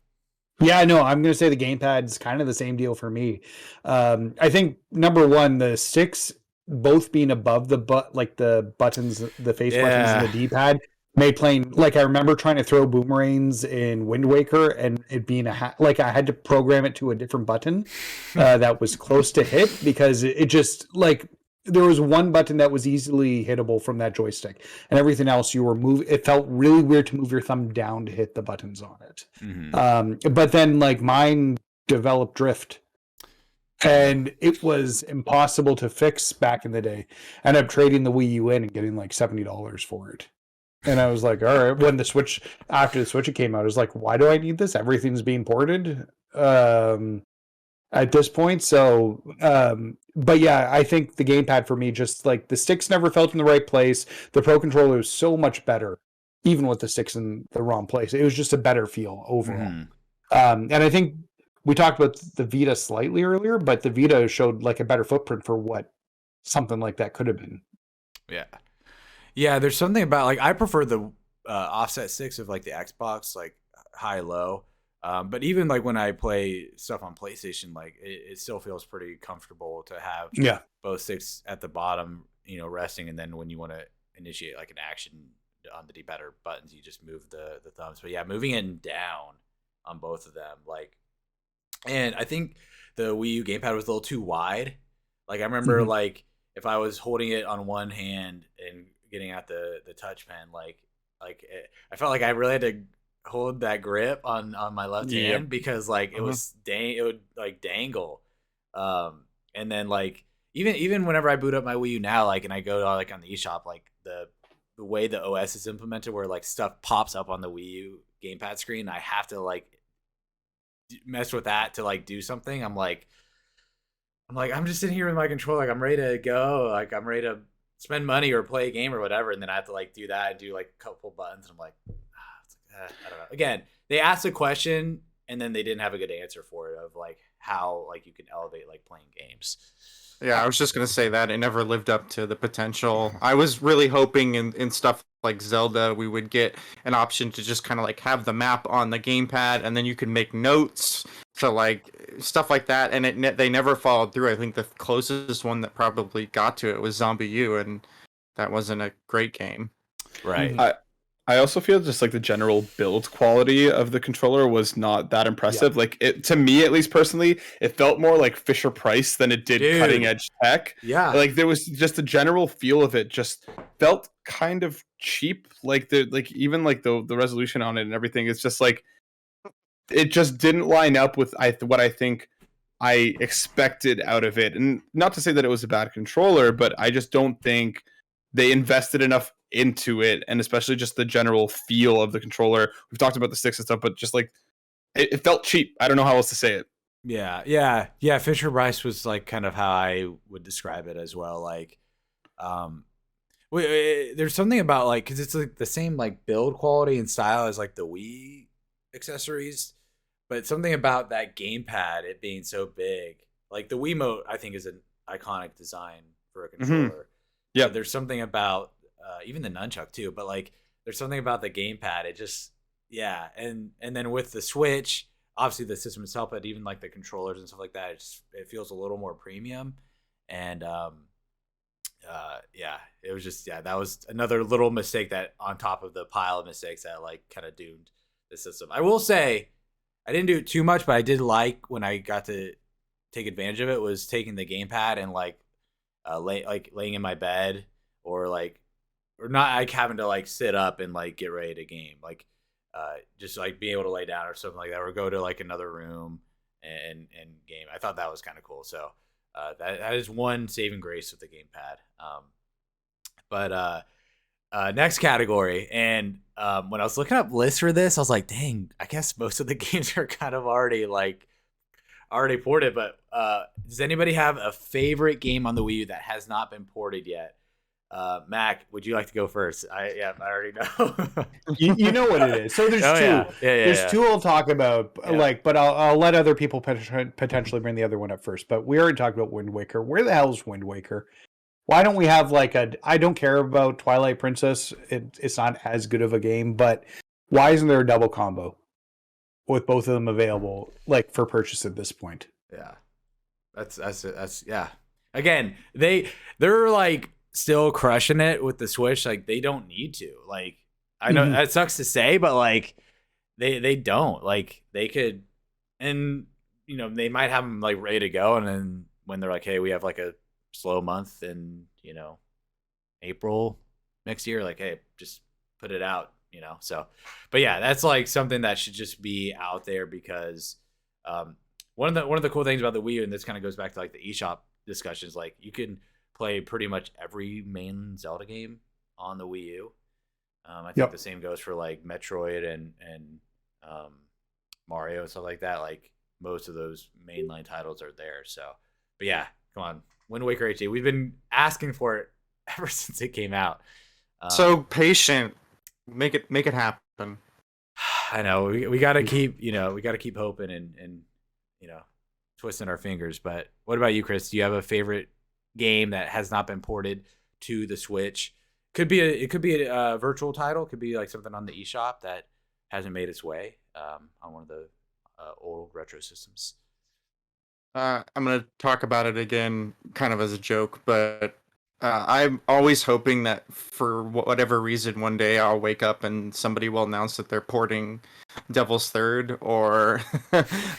Yeah, no, I'm going to say the gamepad's kind of the same deal for me. I think number one, the sticks both being above the buttons, the face buttons and the D-pad made playing, like I remember trying to throw boomerangs in Wind Waker and it being I had to program it to a different button that was close to hit, because it just like there was one button that was easily hittable from that joystick, and everything else you were it felt really weird to move your thumb down to hit the buttons on it. Mm-hmm. But then like mine developed drift, and it was impossible to fix back in the day. I ended up trading the Wii U in and getting like $70 for it. And I was like, all right, after the Switch came out, I was like, why do I need this? Everything's being ported at this point. So, but yeah, I think the gamepad for me, just like the sticks never felt in the right place. The Pro Controller is so much better even with the sticks in the wrong place. It was just a better feel overall. Mhm. And I think we talked about the Vita slightly earlier, but the Vita showed like a better footprint for what something like that could have been. Yeah. Yeah, there's something about like I prefer the offset sticks of like the Xbox, like high low. But even like when I play stuff on PlayStation, like it still feels pretty comfortable to have Yeah. both sticks at the bottom, resting, and then when you want to initiate like an action on the D-pad or buttons, you just move the thumbs. But yeah, moving it down on both of them, like, and I think the Wii U gamepad was a little too wide. Like I remember, like if I was holding it on one hand and getting at the touch pen, I felt like I really had to hold that grip on my left hand because like it was it would like dangle. And then like even whenever I boot up my Wii U now, like and I go to, like on the eShop, like the way the OS is implemented where like stuff pops up on the Wii U gamepad screen, I have to like mess with that to like do something. I'm just sitting here with my controller, like I'm ready to go, like I'm ready to spend money or play a game or whatever, and then I have to like do that and do like a couple buttons, and I'm like, I don't know. Again, they asked a question and then they didn't have a good answer for it of like how like you can elevate like playing games. Yeah, I was just gonna say that it never lived up to the potential. I was really hoping in stuff like Zelda we would get an option to just kind of like have the map on the gamepad, and then you could make notes to like stuff like that. And they never followed through. I think the closest one that probably got to it was Zombie U, and that wasn't a great game. Right. I also feel just like the general build quality of the controller was not that impressive. Yeah. Like it, to me at least personally, it felt more like Fisher Price than it did cutting edge tech. Yeah. Like there was just the general feel of it just felt kind of cheap. Like even like the resolution on it and everything. It's just like it just didn't line up with what I think I expected out of it. And not to say that it was a bad controller, but I just don't think they invested enough into it, and especially just the general feel of the controller. We've talked about the sticks and stuff, but just like it felt cheap. I don't know how else to say it. Yeah. Fisher Price was like kind of how I would describe it as well. Like, there's something about like because it's like the same like build quality and style as like the Wii accessories, but something about that gamepad it being so big. Like the Wiimote, I think is an iconic design for a controller. Yeah, there's something about even the nunchuck too, but like there's something about the gamepad. It just and then with the Switch, obviously the system itself, but even like the controllers and stuff like that, it feels a little more premium. And it was just that was another little mistake that on top of the pile of mistakes that like kind of doomed the system. I will say I didn't do it too much, but I did like when I got to take advantage of it was taking the gamepad and like laying in my bed or not like having to like sit up and like get ready to game, like just like being able to lay down or something like that, or go to like another room and game. I thought that was kind of cool. So that is one saving grace with the gamepad. But next category, and when I was looking up lists for this, I was like, dang, I guess most of the games are kind of already ported. But does anybody have a favorite game on the Wii U that has not been ported yet? Mac, would you like to go first? I already know. you know what it is. So there's two. There's two I'll talk about, but I'll let other people potentially bring the other one up first. But we already talked about Wind Waker. Where the hell is Wind Waker? Why don't we have like I don't care about Twilight Princess. It's not as good of a game, but why isn't there a double combo with both of them available, like for purchase at this point? Yeah, that's yeah. Again, they're like still crushing it with the Switch. Like they don't need to. Like I know that sucks to say, but like they don't. Like they could, and they might have them like ready to go, and then when they're like, hey, we have like a slow month in April next year, like, hey, just put it out. So, but yeah, that's like something that should just be out there because one of the cool things about the Wii U, and this kind of goes back to like the eShop discussions, like you can play pretty much every main Zelda game on the Wii U. I think the same goes for like Metroid and Mario and stuff like that. Like most of those mainline titles are there. So, but yeah, come on, Wind Waker HD. We've been asking for it ever since it came out. So patient. Make it happen. I know we got to keep hoping and twisting our fingers. But what about you, Chris? Do you have a favorite game that has not been ported to the Switch? It could be a virtual title. It could be like something on the eShop that hasn't made its way on one of the old retro systems. I'm gonna talk about it again, kind of as a joke, but I'm always hoping that for whatever reason, one day I'll wake up and somebody will announce that they're porting Devil's Third, or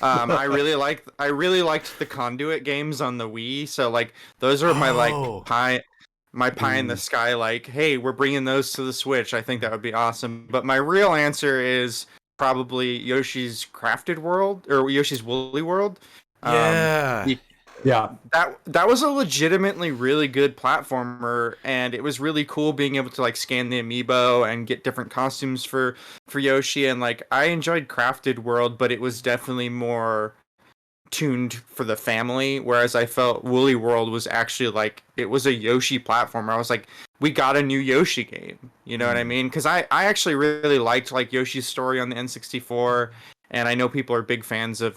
I really liked the Conduit games on the Wii, so like those are my pie in the sky. Like, hey, we're bringing those to the Switch. I think that would be awesome. But my real answer is probably Yoshi's Crafted World or Yoshi's Woolly World. Yeah. Yeah. That was a legitimately really good platformer, and it was really cool being able to like scan the amiibo and get different costumes for Yoshi. And like I enjoyed Crafted World, but it was definitely more tuned for the family, whereas I felt Woolly World was actually like it was a Yoshi platformer. I was like, we got a new Yoshi game, you know what I mean? Because I actually really liked like Yoshi's Story on the N64, and I know people are big fans of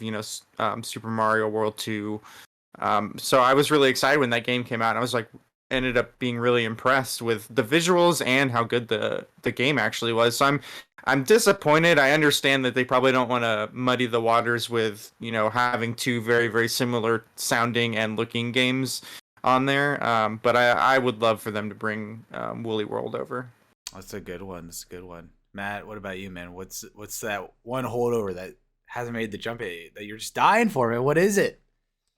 Super Mario World 2. So I was really excited when that game came out, and I was like, ended up being really impressed with the visuals and how good the game actually was. So I'm disappointed. I understand that they probably don't want to muddy the waters with having two very very similar sounding and looking games on there. But I would love for them to bring Woolly World over. That's a good one. Matt, what about you, man? What's that one holdover that hasn't made the jump that you're just dying for, man? What is it?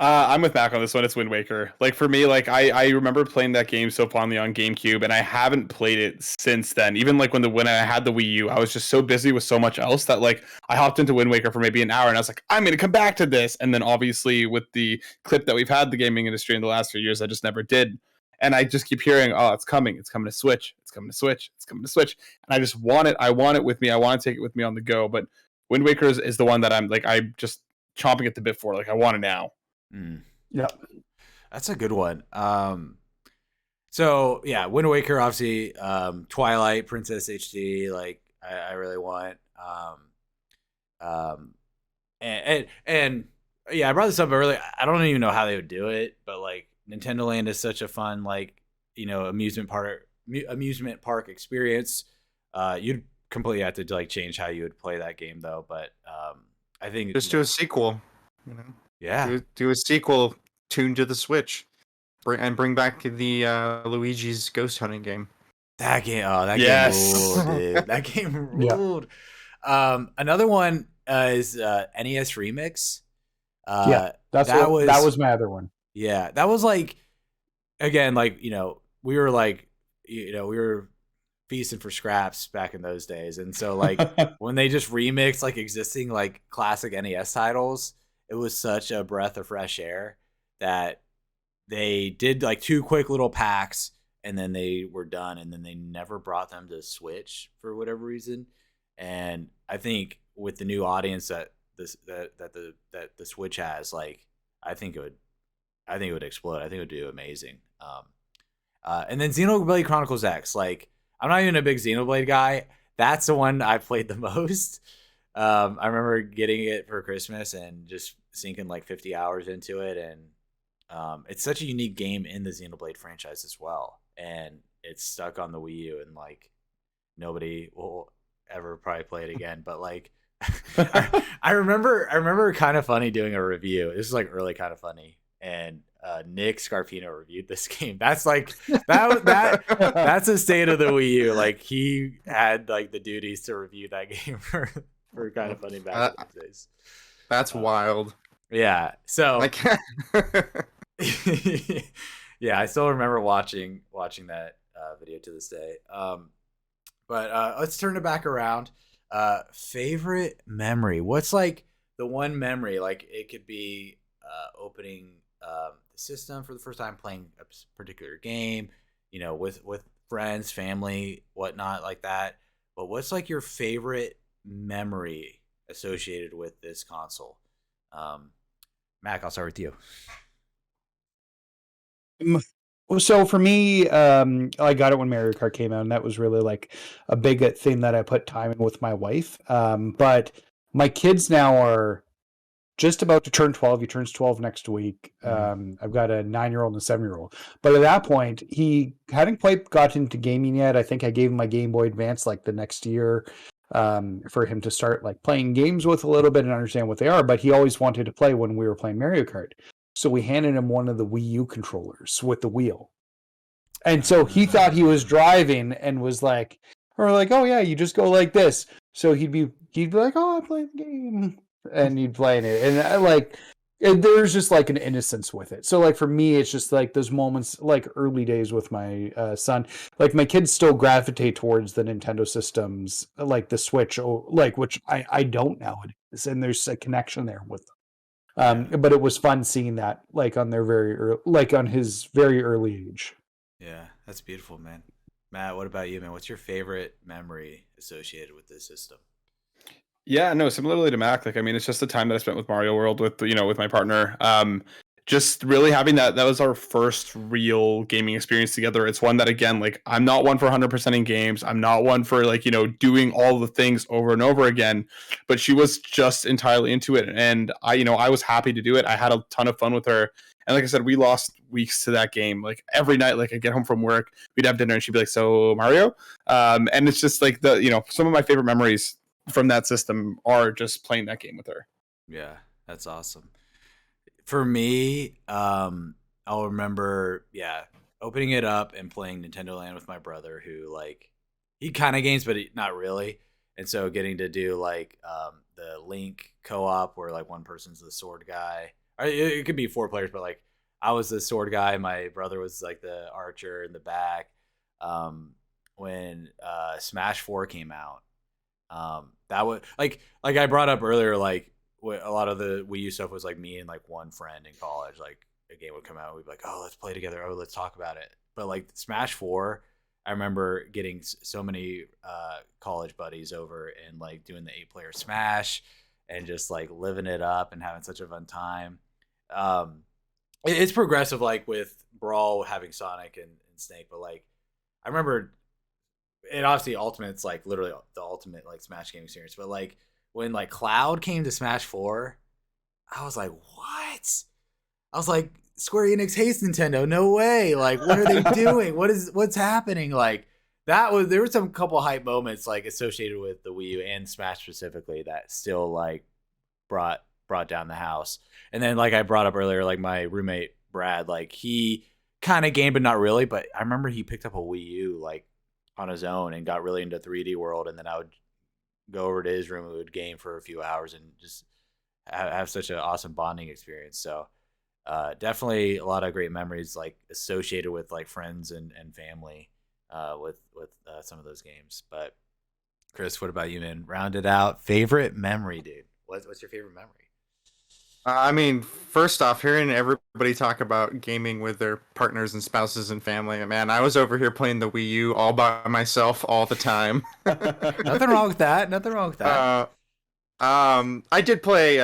I'm with Mac on this one. It's Wind Waker. Like for me, like I remember playing that game so fondly on GameCube, and I haven't played it since then. Even like when I had the Wii U, I was just so busy with so much else that like I hopped into Wind Waker for maybe an hour, and I was like, I'm gonna come back to this. And then obviously with the clip that we've had the gaming industry in the last few years, I just never did. And I just keep hearing, oh, it's coming to Switch, it's coming to Switch, it's coming to Switch, and I just want it. I want it with me. I want to take it with me on the go. But Wind Waker is the one that I'm just chomping at the bit for. Like I want it now. Yeah, that's a good one. So yeah, Wind Waker, obviously, Twilight, Princess HD, like I really want. And yeah, I brought this up earlier. I don't even know how they would do it, but like Nintendo Land is such a fun amusement park experience. You'd completely have to like change how you would play that game though. But I think just do a sequel. Yeah, do a sequel tuned to the Switch, bring back the Luigi's Ghost Hunting game. That game, yes. Game ruled, dude. That game ruled. Yeah. Another one is NES Remix. That was my other one. Yeah, that was like, again, like we were feasting for scraps back in those days, and so like when they just remixed like existing like classic NES titles, it was such a breath of fresh air that they did like 2 quick little packs and then they were done, and then they never brought them to Switch for whatever reason. And I think with the new audience that the Switch has, like I think it would explode. I think it would do amazing. And then Xenoblade Chronicles X, like I'm not even a big Xenoblade guy. That's the one I played the most. I remember getting it for Christmas and just sinking like 50 hours into it, and it's such a unique game in the Xenoblade franchise as well, and it's stuck on the Wii U, and like nobody will ever probably play it again. But like I remember kind of funny doing a review. This is like really kind of funny, and Nick Scarpino reviewed this game. That's like that's a state of the Wii U. Like he had like the duties to review that game for kind of funny back in those days. That's wild. Yeah. So like yeah, I still remember watching that video to this day. But let's turn it back around. Favorite memory. What's like the one memory? Like it could be opening the system for the first time, playing a particular game, with friends, family, whatnot, like that. But what's like your favorite memory associated with this console? Mac, I'll start with you. So for me, I got it when Mario Kart came out, and that was really like a big thing that I put time in with my wife. But my kids now are just about to turn 12. He turns 12 next week. I've got a 9-year-old and a 7-year-old. But at that point, he hadn't quite gotten into gaming yet. I think I gave him my Game Boy Advance like the next year, for him to start like playing games with a little bit and understand what they are. But he always wanted to play when we were playing Mario Kart. So we handed him one of the Wii U controllers with the wheel. And so he thought he was driving and was like, or like, oh yeah, you just go like this. So he'd be like, oh, I'm playing the game, and he'd play it, and there's just like an innocence with it. So like for me, it's just like those moments, like early days with my son. Like my kids still gravitate towards the Nintendo systems, like the Switch, like which I don't nowadays, and there's a connection there with them. But it was fun seeing that like on their like on his very early age. Yeah, that's beautiful, man. Matt, what about you, man? What's your favorite memory associated with this system? Yeah, no, similarly to Mac, like I mean, it's just the time that I spent with Mario World with with my partner. Just really having that was our first real gaming experience together. It's one that again, like I'm not one for 100% in games. I'm not one for like, doing all the things over and over again, but she was just entirely into it, and I was happy to do it. I had a ton of fun with her. And like I said, we lost weeks to that game. Like every night, like I'd get home from work, we'd have dinner, and she'd be like, "So Mario," and it's just like some of my favorite memories from that system are just playing that game with her. Yeah, that's awesome. For me, I'll remember, opening it up and playing Nintendo Land with my brother, who like he kind of games, but not really. And so getting to do like the Link co-op, where like one person's the sword guy, or it could be 4 players, but like I was the sword guy, my brother was like the archer in the back. When Smash 4 came out, that was like I brought up earlier, like a lot of the Wii U stuff was like me and like one friend in college. Like a game would come out, we'd be like, "Oh, let's play together. Oh, let's talk about it." But like Smash 4, I remember getting so many college buddies over and like doing the 8-player Smash and just like living it up and having such a fun time. It's progressive, like with Brawl having Sonic and Snake, but like I remember, and obviously Ultimate's like literally the ultimate like Smash game experience, but like when like Cloud came to Smash 4, I was like, what? I was like, Square Enix hates Nintendo. No way. Like, what are they doing? What's happening? Like there were some couple hype moments like associated with the Wii U and Smash specifically that still like brought down the house. And then like I brought up earlier, like my roommate Brad, like he kind of gamed but not really, but I remember he picked up a Wii U like on his own and got really into 3D World, and then I would go over to his room, we would game for a few hours and just have such an awesome bonding experience. So definitely a lot of great memories like associated with like friends and family with some of those games. But Chris, what about you, man? Round it out. Favorite memory, dude. What's your favorite memory? I mean, first off, hearing everybody talk about gaming with their partners and spouses and family, man, I was over here playing the Wii U all by myself all the time. Nothing wrong with that. Nothing wrong with that. I did play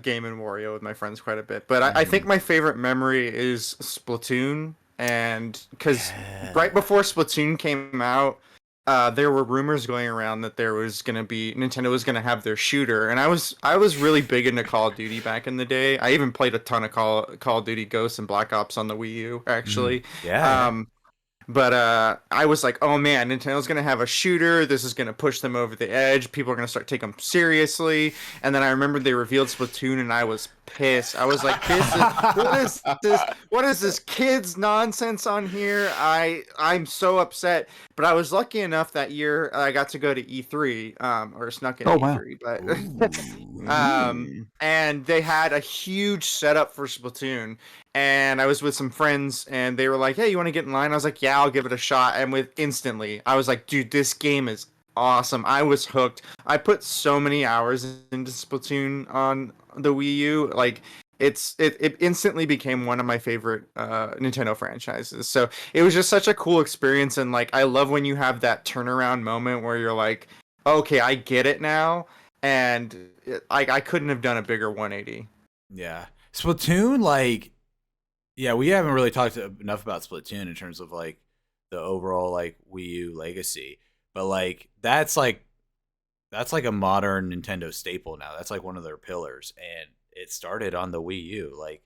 Game and Wario with my friends quite a bit, but I think my favorite memory is Splatoon, and because right before Splatoon came out, there were rumors going around that Nintendo was gonna have their shooter, and I was really big into Call of Duty back in the day. I even played a ton of Call of Duty Ghosts and Black Ops on the Wii U, actually. Yeah. But I was like, oh man, Nintendo's going to have a shooter. This is going to push them over the edge. People are going to start taking them seriously. And then I remember they revealed Splatoon, and I was pissed. I was like, what is this kids nonsense on here? I'm so upset. But I was lucky enough that year I got to go to E3, or snuck in E3. Wow. But and they had a huge setup for Splatoon. And I was with some friends, and they were like, "Hey, you want to get in line?" I was like, "Yeah, I'll give it a shot." And instantly, I was like, "Dude, this game is awesome." I was hooked. I put so many hours into Splatoon on the Wii U. Like, it instantly became one of my favorite Nintendo franchises. So it was just such a cool experience, and like, I love when you have that turnaround moment where you're like, "Okay, I get it now," and I couldn't have done a bigger 180. Yeah, Splatoon, like. Yeah, we haven't really talked enough about Splatoon in terms of like the overall like Wii U legacy, but like that's like a modern Nintendo staple now. That's like one of their pillars, and it started on the Wii U. Like,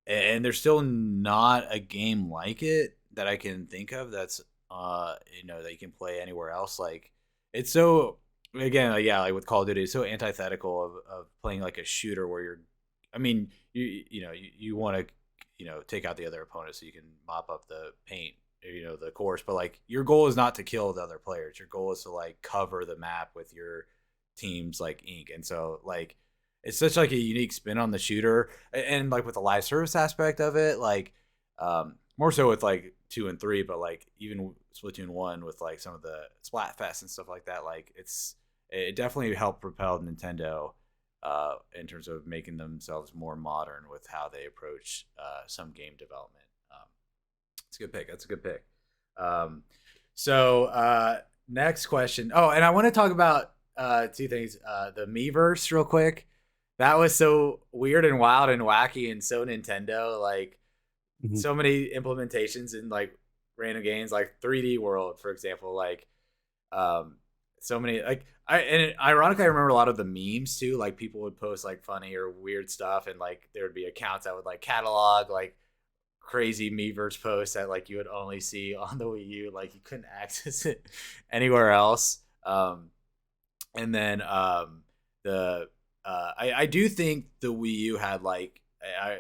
and there's still not a game like it that I can think of that's that you can play anywhere else. Like, it's so again, yeah, like with Call of Duty, it's so antithetical of playing like a shooter where you're. I mean, you want to take out the other opponent so you can mop up the paint, the course, but like your goal is not to kill the other players. Your goal is to like cover the map with your team's like ink. And so like it's such like a unique spin on the shooter, and like with the live service aspect of it, like more so with like 2 and 3, but like even Splatoon 1 with like some of the Splatfest and stuff like that, like it definitely helped propel Nintendo in terms of making themselves more modern with how they approach some game development. It's a good pick. That's a good pick. So next question. Oh, and I want to talk about two things. The Miiverse real quick. That was so weird and wild and wacky and so Nintendo. Like so many implementations in like random games, like 3D World, for example. Like so many like ironically I remember a lot of the memes too. Like people would post like funny or weird stuff, and like there would be accounts that would like catalog like crazy Miiverse posts that like you would only see on the Wii U. Like you couldn't access it anywhere else. And then the I do think the Wii U had like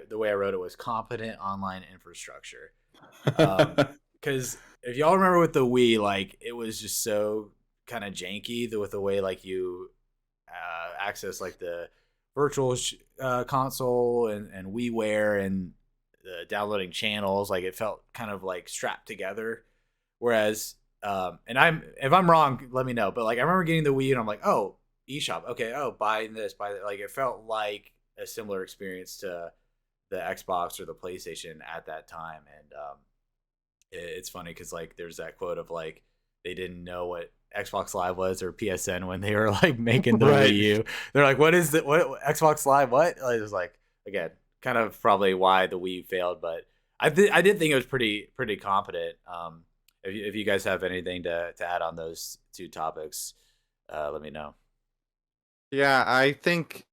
the way I wrote it was competent online infrastructure. Because if y'all remember with the Wii, like it was just so kind of janky with the way like you access like the virtual console and WiiWare and the downloading channels. Like it felt kind of like strapped together. Whereas, and if I'm wrong, let me know. But like I remember getting the Wii and I'm like, oh, eShop, okay, oh, buy this, buy that. Like it felt like a similar experience to the Xbox or the PlayStation at that time. And it's funny because like there's that quote of like they didn't know what Xbox Live was or PSN when they were like making the Right. Wii U. They're like, what is it? What Xbox Live? What? Like, it was like again, kind of probably why the Wii failed, but I did think it was pretty competent. If you guys have anything to add on those two topics, let me know. Yeah, I think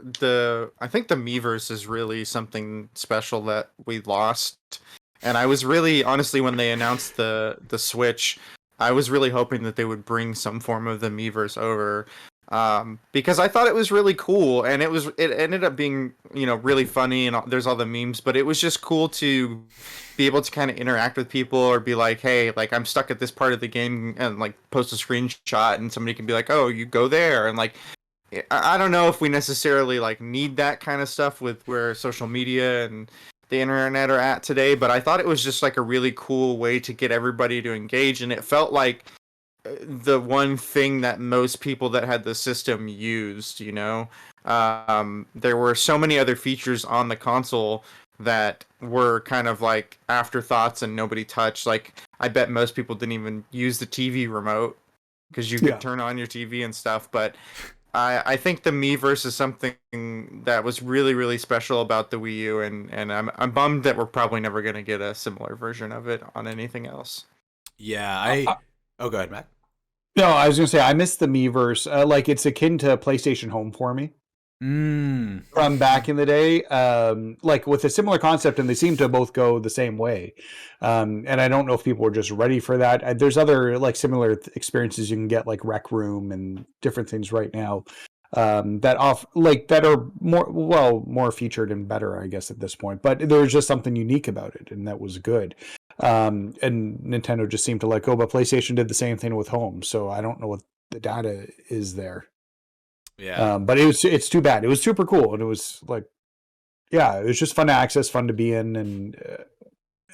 the Miiverse is really something special that we lost. And I was really honestly when they announced the Switch, I was really hoping that they would bring some form of the Miiverse over. Because I thought it was really cool, and it ended up being, really funny, and there's all the memes, but it was just cool to be able to kind of interact with people or be like, hey, like I'm stuck at this part of the game, and like post a screenshot and somebody can be like, oh, you go there, and like I don't know if we necessarily like need that kind of stuff with where social media and the internet are at today, but I thought it was just like a really cool way to get everybody to engage, and it felt like the one thing that most people that had the system used. There were so many other features on the console that were kind of like afterthoughts and nobody touched. Like I bet most people didn't even use the TV remote because you could turn on your TV and stuff, but I think the Miiverse is something that was really, really special about the Wii U, and I'm bummed that we're probably never going to get a similar version of it on anything else. Yeah, oh, go ahead, Matt. No, I was gonna say I miss the Miiverse. Like it's akin to PlayStation Home for me from back in the day. Like with a similar concept, and they seem to both go the same way. And I don't know if people were just ready for that. There's other like similar experiences you can get, like Rec Room and different things right now. That are more featured and better, I guess, at this point. But there was just something unique about it, and that was good. And Nintendo just seemed to let go, but PlayStation did the same thing with Home. So I don't know what the data is there. Yeah. But it's too bad. It was super cool, and it was like, yeah, it was just fun to access, fun to be in, and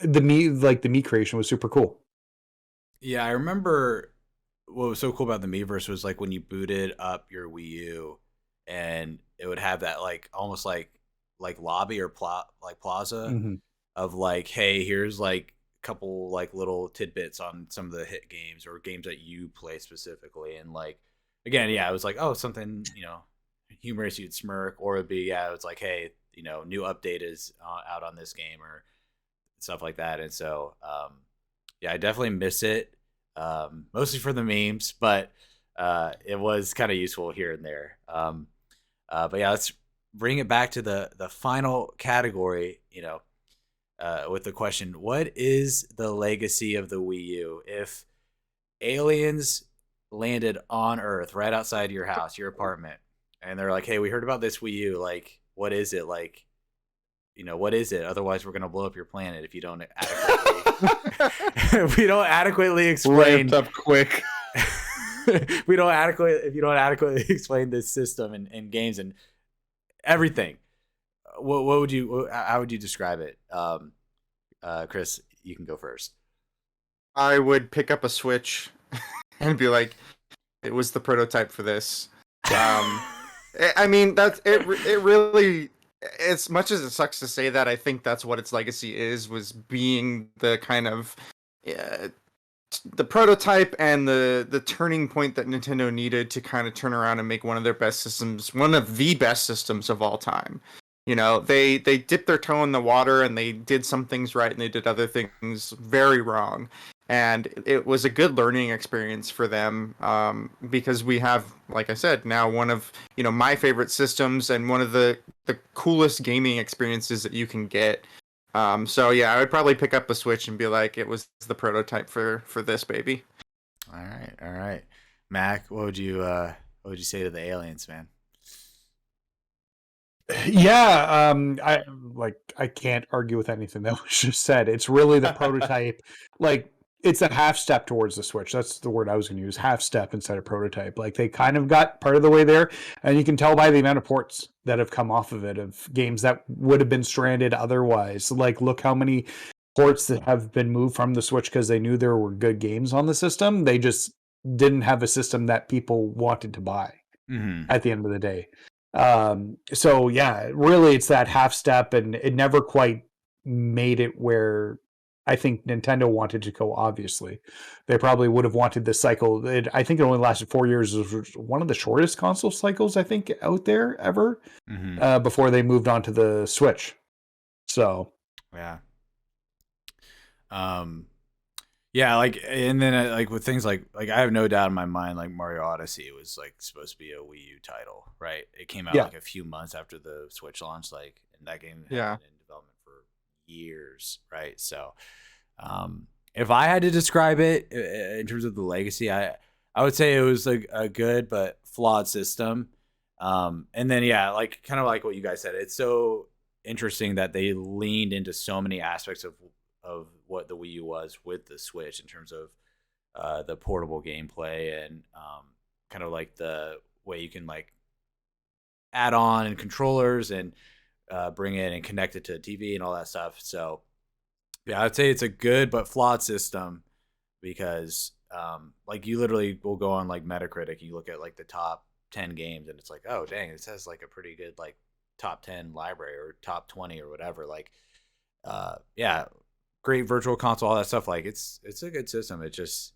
the Mii creation was super cool. Yeah, I remember what was so cool about the Miiverse was like when you booted up your Wii U, and it would have that like almost like lobby or plaza Mm-hmm. of like, hey, here's like a couple like little tidbits on some of the hit games or games that you play specifically, and like again, yeah, it was like, oh, something humorous, you'd smirk, or it'd be, yeah, it was like, hey, new update is out on this game, or stuff like that. And so, yeah, I definitely miss it, mostly for the memes, but it was kind of useful here and there. But yeah, let's bring it back to the final category. With the question, what is the legacy of the Wii U? If aliens landed on Earth right outside your house, your apartment, and they're like, "Hey, we heard about this Wii U. Like, what is it? Like, what is it? Otherwise, we're gonna blow up your planet if you don't adequately if we don't adequately explain." Ramped up quick. If you don't adequately explain this system and games and everything, what would you? How would you describe it? Chris, you can go first. I would pick up a Switch and be like, "It was the prototype for this." I mean, that's it. It really, as much as it sucks to say that, I think that's what its legacy was being the kind of the prototype and the turning point that Nintendo needed to kind of turn around and make one of their best systems, one of the best systems of all time. They dipped their toe in the water and they did some things right and they did other things very wrong. And it was a good learning experience for them, because we have, like I said, now one of my favorite systems and one of the coolest gaming experiences that you can get. So yeah, I would probably pick up a Switch and be like, it was the prototype for this baby. All right, Mac, what would you say to the aliens, man? Yeah, I can't argue with anything that was just said. It's really the prototype. Like, it's a half step towards the Switch. That's the word I was going to use. Half step instead of prototype. Like, they kind of got part of the way there, and you can tell by the amount of ports that have come off of it, of games that would have been stranded otherwise. Like, look how many ports that have been moved from the Switch because they knew there were good games on the system. They just didn't have a system that people wanted to buy at the end of the day. So yeah, really it's that half step, and it never quite made it where I think Nintendo wanted to go. Obviously, they probably would have wanted this cycle. I think it only lasted 4 years. It was one of the shortest console cycles I think out there ever, before they moved on to the Switch. So yeah. Yeah, like, and then like with things like I have no doubt in my mind, like Mario Odyssey was like supposed to be a Wii U title, right? It came out like a few months after the Switch launch, like, and that game had been in development for years, right? So, if I had to describe it in terms of the legacy, I would say it was like a good but flawed system. And then like kind of like what you guys said, it's so interesting that they leaned into so many aspects of what the Wii U was with the Switch in terms of the portable gameplay and kind of like the way you can like add on and controllers and bring in and connect it to a TV and all that stuff. So yeah, I'd say it's a good but flawed system because like you literally will go on like Metacritic and you look at like the top 10 games and it's like, oh dang, this has like a pretty good like top 10 library or top 20 or whatever. Like yeah, great virtual console, all that stuff. Like it's a good system. It just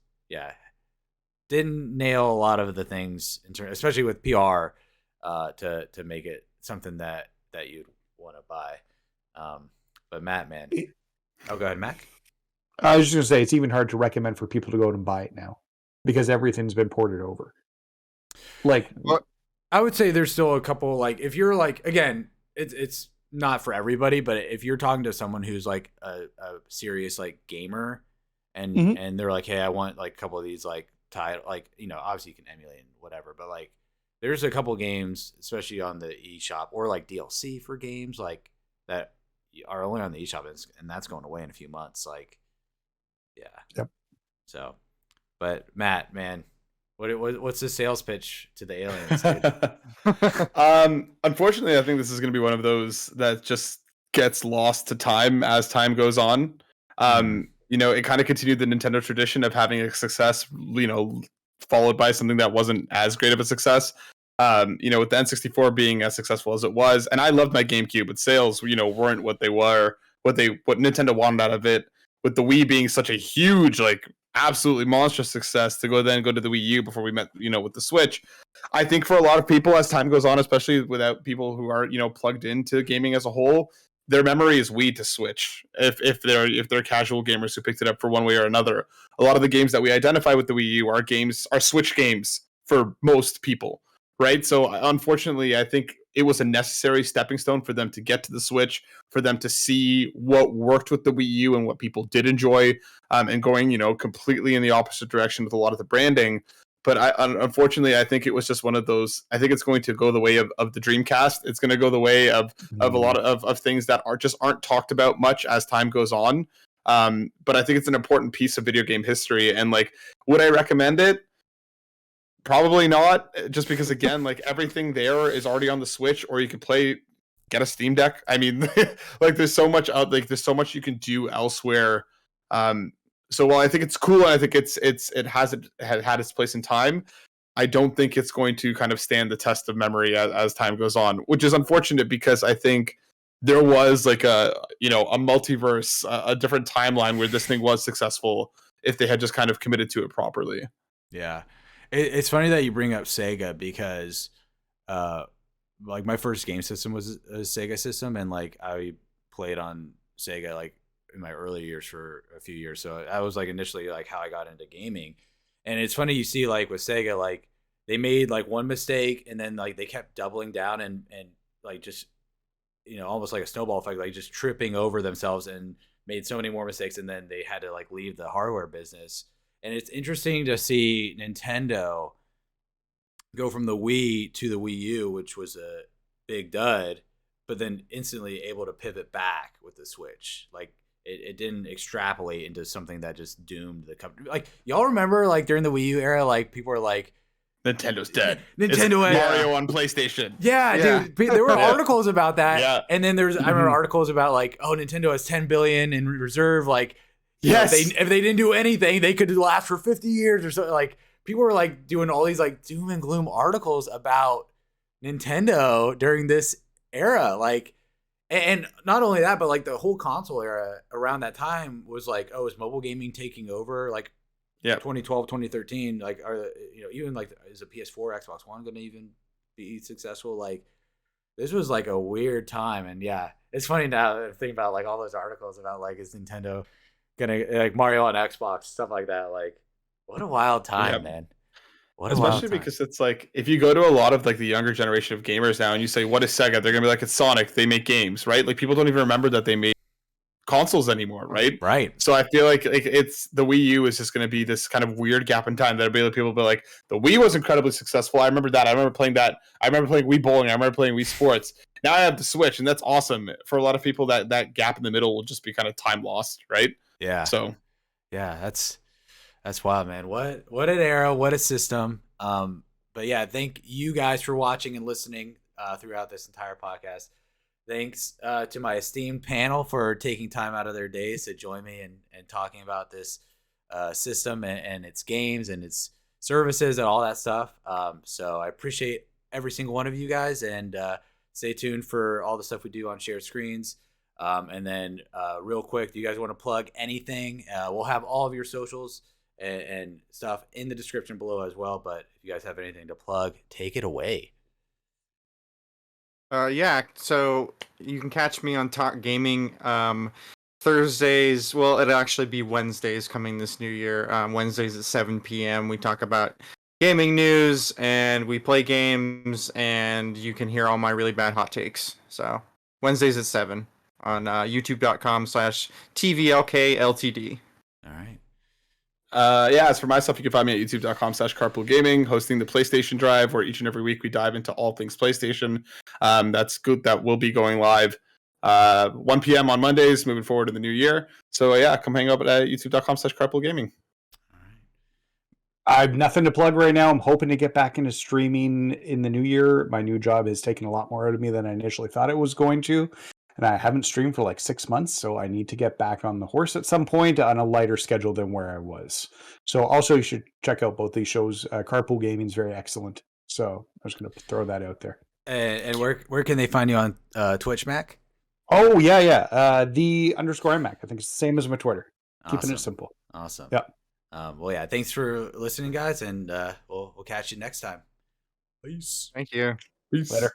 didn't nail a lot of the things in terms, especially with PR, to make it something that you'd want to buy. But Matt, man, go ahead, Mac. I was just gonna say it's even hard to recommend for people to go out and buy it now because everything's been ported over. Like, well, I would say there's still a couple. Like, if you're like, again, it's not for everybody, but if you're talking to someone who's like a serious like gamer and they're like, hey, I want like a couple of these like title, like, obviously you can emulate and whatever, but like there's a couple games, especially on the eShop or like DLC for games like that are only on the eShop and that's going away in a few months. Like, Yep. So, but Matt, man, what's the sales pitch to the aliens, dude? Unfortunately, I think this is going to be one of those that just gets lost to time as time goes on. It kind of continued the Nintendo tradition of having a success, followed by something that wasn't as great of a success. With the N64 being as successful as it was, and I loved my GameCube, but sales, weren't what they were, what Nintendo wanted out of it. With the Wii being such a huge, like, absolutely monstrous success, to go to the Wii U before we met, with the Switch. I think for a lot of people, as time goes on, especially without people who are, plugged into gaming as a whole, their memory is Wii to Switch. If they're casual gamers who picked it up for one way or another, a lot of the games that we identify with the Wii U are Switch games for most people, right? So unfortunately, I think it was a necessary stepping stone for them to get to the Switch, for them to see what worked with the Wii U and what people did enjoy, and going, completely in the opposite direction with a lot of the branding. But unfortunately, I think it was just one of those. I think it's going to go the way of the Dreamcast. It's going to go the way of a lot of things that aren't talked about much as time goes on. But I think it's an important piece of video game history. And like, would I recommend it? Probably not, just because again, like everything there is already on the Switch, or you could get a Steam Deck. I mean, like there's so much you can do elsewhere. So while I think it's cool, and I think it had its place in time, I don't think it's going to kind of stand the test of memory as time goes on, which is unfortunate because I think there was like a multiverse, a different timeline where this thing was successful if they had just kind of committed to it properly. Yeah. It's funny that you bring up Sega because like my first game system was a Sega system, and like I played on Sega like in my early years for a few years. So that was like initially like how I got into gaming. And it's funny, you see like with Sega, like they made like one mistake and then like they kept doubling down and like just almost like a snowball effect, like just tripping over themselves and made so many more mistakes, and then they had to like leave the hardware business. And it's interesting to see Nintendo go from the Wii to the Wii U, which was a big dud, but then instantly able to pivot back with the Switch. Like it didn't extrapolate into something that just doomed the company. Like y'all remember, like during the Wii U era, like people were like, Nintendo's dead. Nintendo it's Mario on PlayStation. Yeah, dude. There were articles about that. Yeah. And then I remember articles about like, oh, Nintendo has 10 billion in reserve. Like, yes, if they didn't do anything, they could last for 50 years or so. Like, people were like doing all these like doom and gloom articles about Nintendo during this era. Like, and not only that, but like the whole console era around that time was like, oh, is mobile gaming taking over? Like, 2012, 2013, like even like is a PS4, Xbox One going to even be successful? Like this was like a weird time. And yeah, it's funny now to think about like all those articles about like is Nintendo gonna like Mario on Xbox, stuff like that. Like what a wild time, man. Especially because it's like if you go to a lot of like the younger generation of gamers now and you say what is Sega, they're gonna be like, it's Sonic, they make games, right? Like people don't even remember that they made consoles anymore, right? So I feel like it's the Wii U is just going to be this kind of weird gap in time that people will be like, the Wii was incredibly successful. I remember that. I remember playing that. I remember playing Wii Bowling. I remember playing Wii Sports. Now I have the Switch, and that's awesome. For a lot of people, that gap in the middle will just be kind of time lost, right? Yeah. So, yeah, that's wild, man. What an era, what a system. But yeah, thank you guys for watching and listening throughout this entire podcast. Thanks to my esteemed panel for taking time out of their days to join me and talking about this system and its games and its services and all that stuff. So I appreciate every single one of you guys, and stay tuned for all the stuff we do on shared screens. And then real quick, do you guys want to plug anything? We'll have all of your socials and stuff in the description below as well. But if you guys have anything to plug, take it away. Yeah, so you can catch me on Talk Gaming Thursdays. Well, it'll actually be Wednesdays coming this new year. Wednesdays at 7 p.m. We talk about gaming news and we play games, and you can hear all my really bad hot takes. So Wednesdays at 7 on youtube.com/TVLKLTD. All right. As for myself, you can find me at youtube.com/carpoolgaming, hosting the PlayStation Drive, where each and every week we dive into all things PlayStation. That's good. That will be going live 1 p.m. on Mondays, moving forward in the new year. So come hang up at youtube.com/carpoolgaming. I have nothing to plug right now. I'm hoping to get back into streaming in the new year. My new job has taken a lot more out of me than I initially thought it was going to. And I haven't streamed for like 6 months, so I need to get back on the horse at some point on a lighter schedule than where I was. So also you should check out both these shows. Carpool Gaming is very excellent. So I was going to throw that out there. And where can they find you on Twitch, Mac? Oh, yeah. The _Mac. I think it's the same as my Twitter. Awesome. Keeping it simple. Awesome. Yeah. Well, yeah, thanks for listening, guys, and we'll catch you next time. Peace. Thank you. Peace. Later.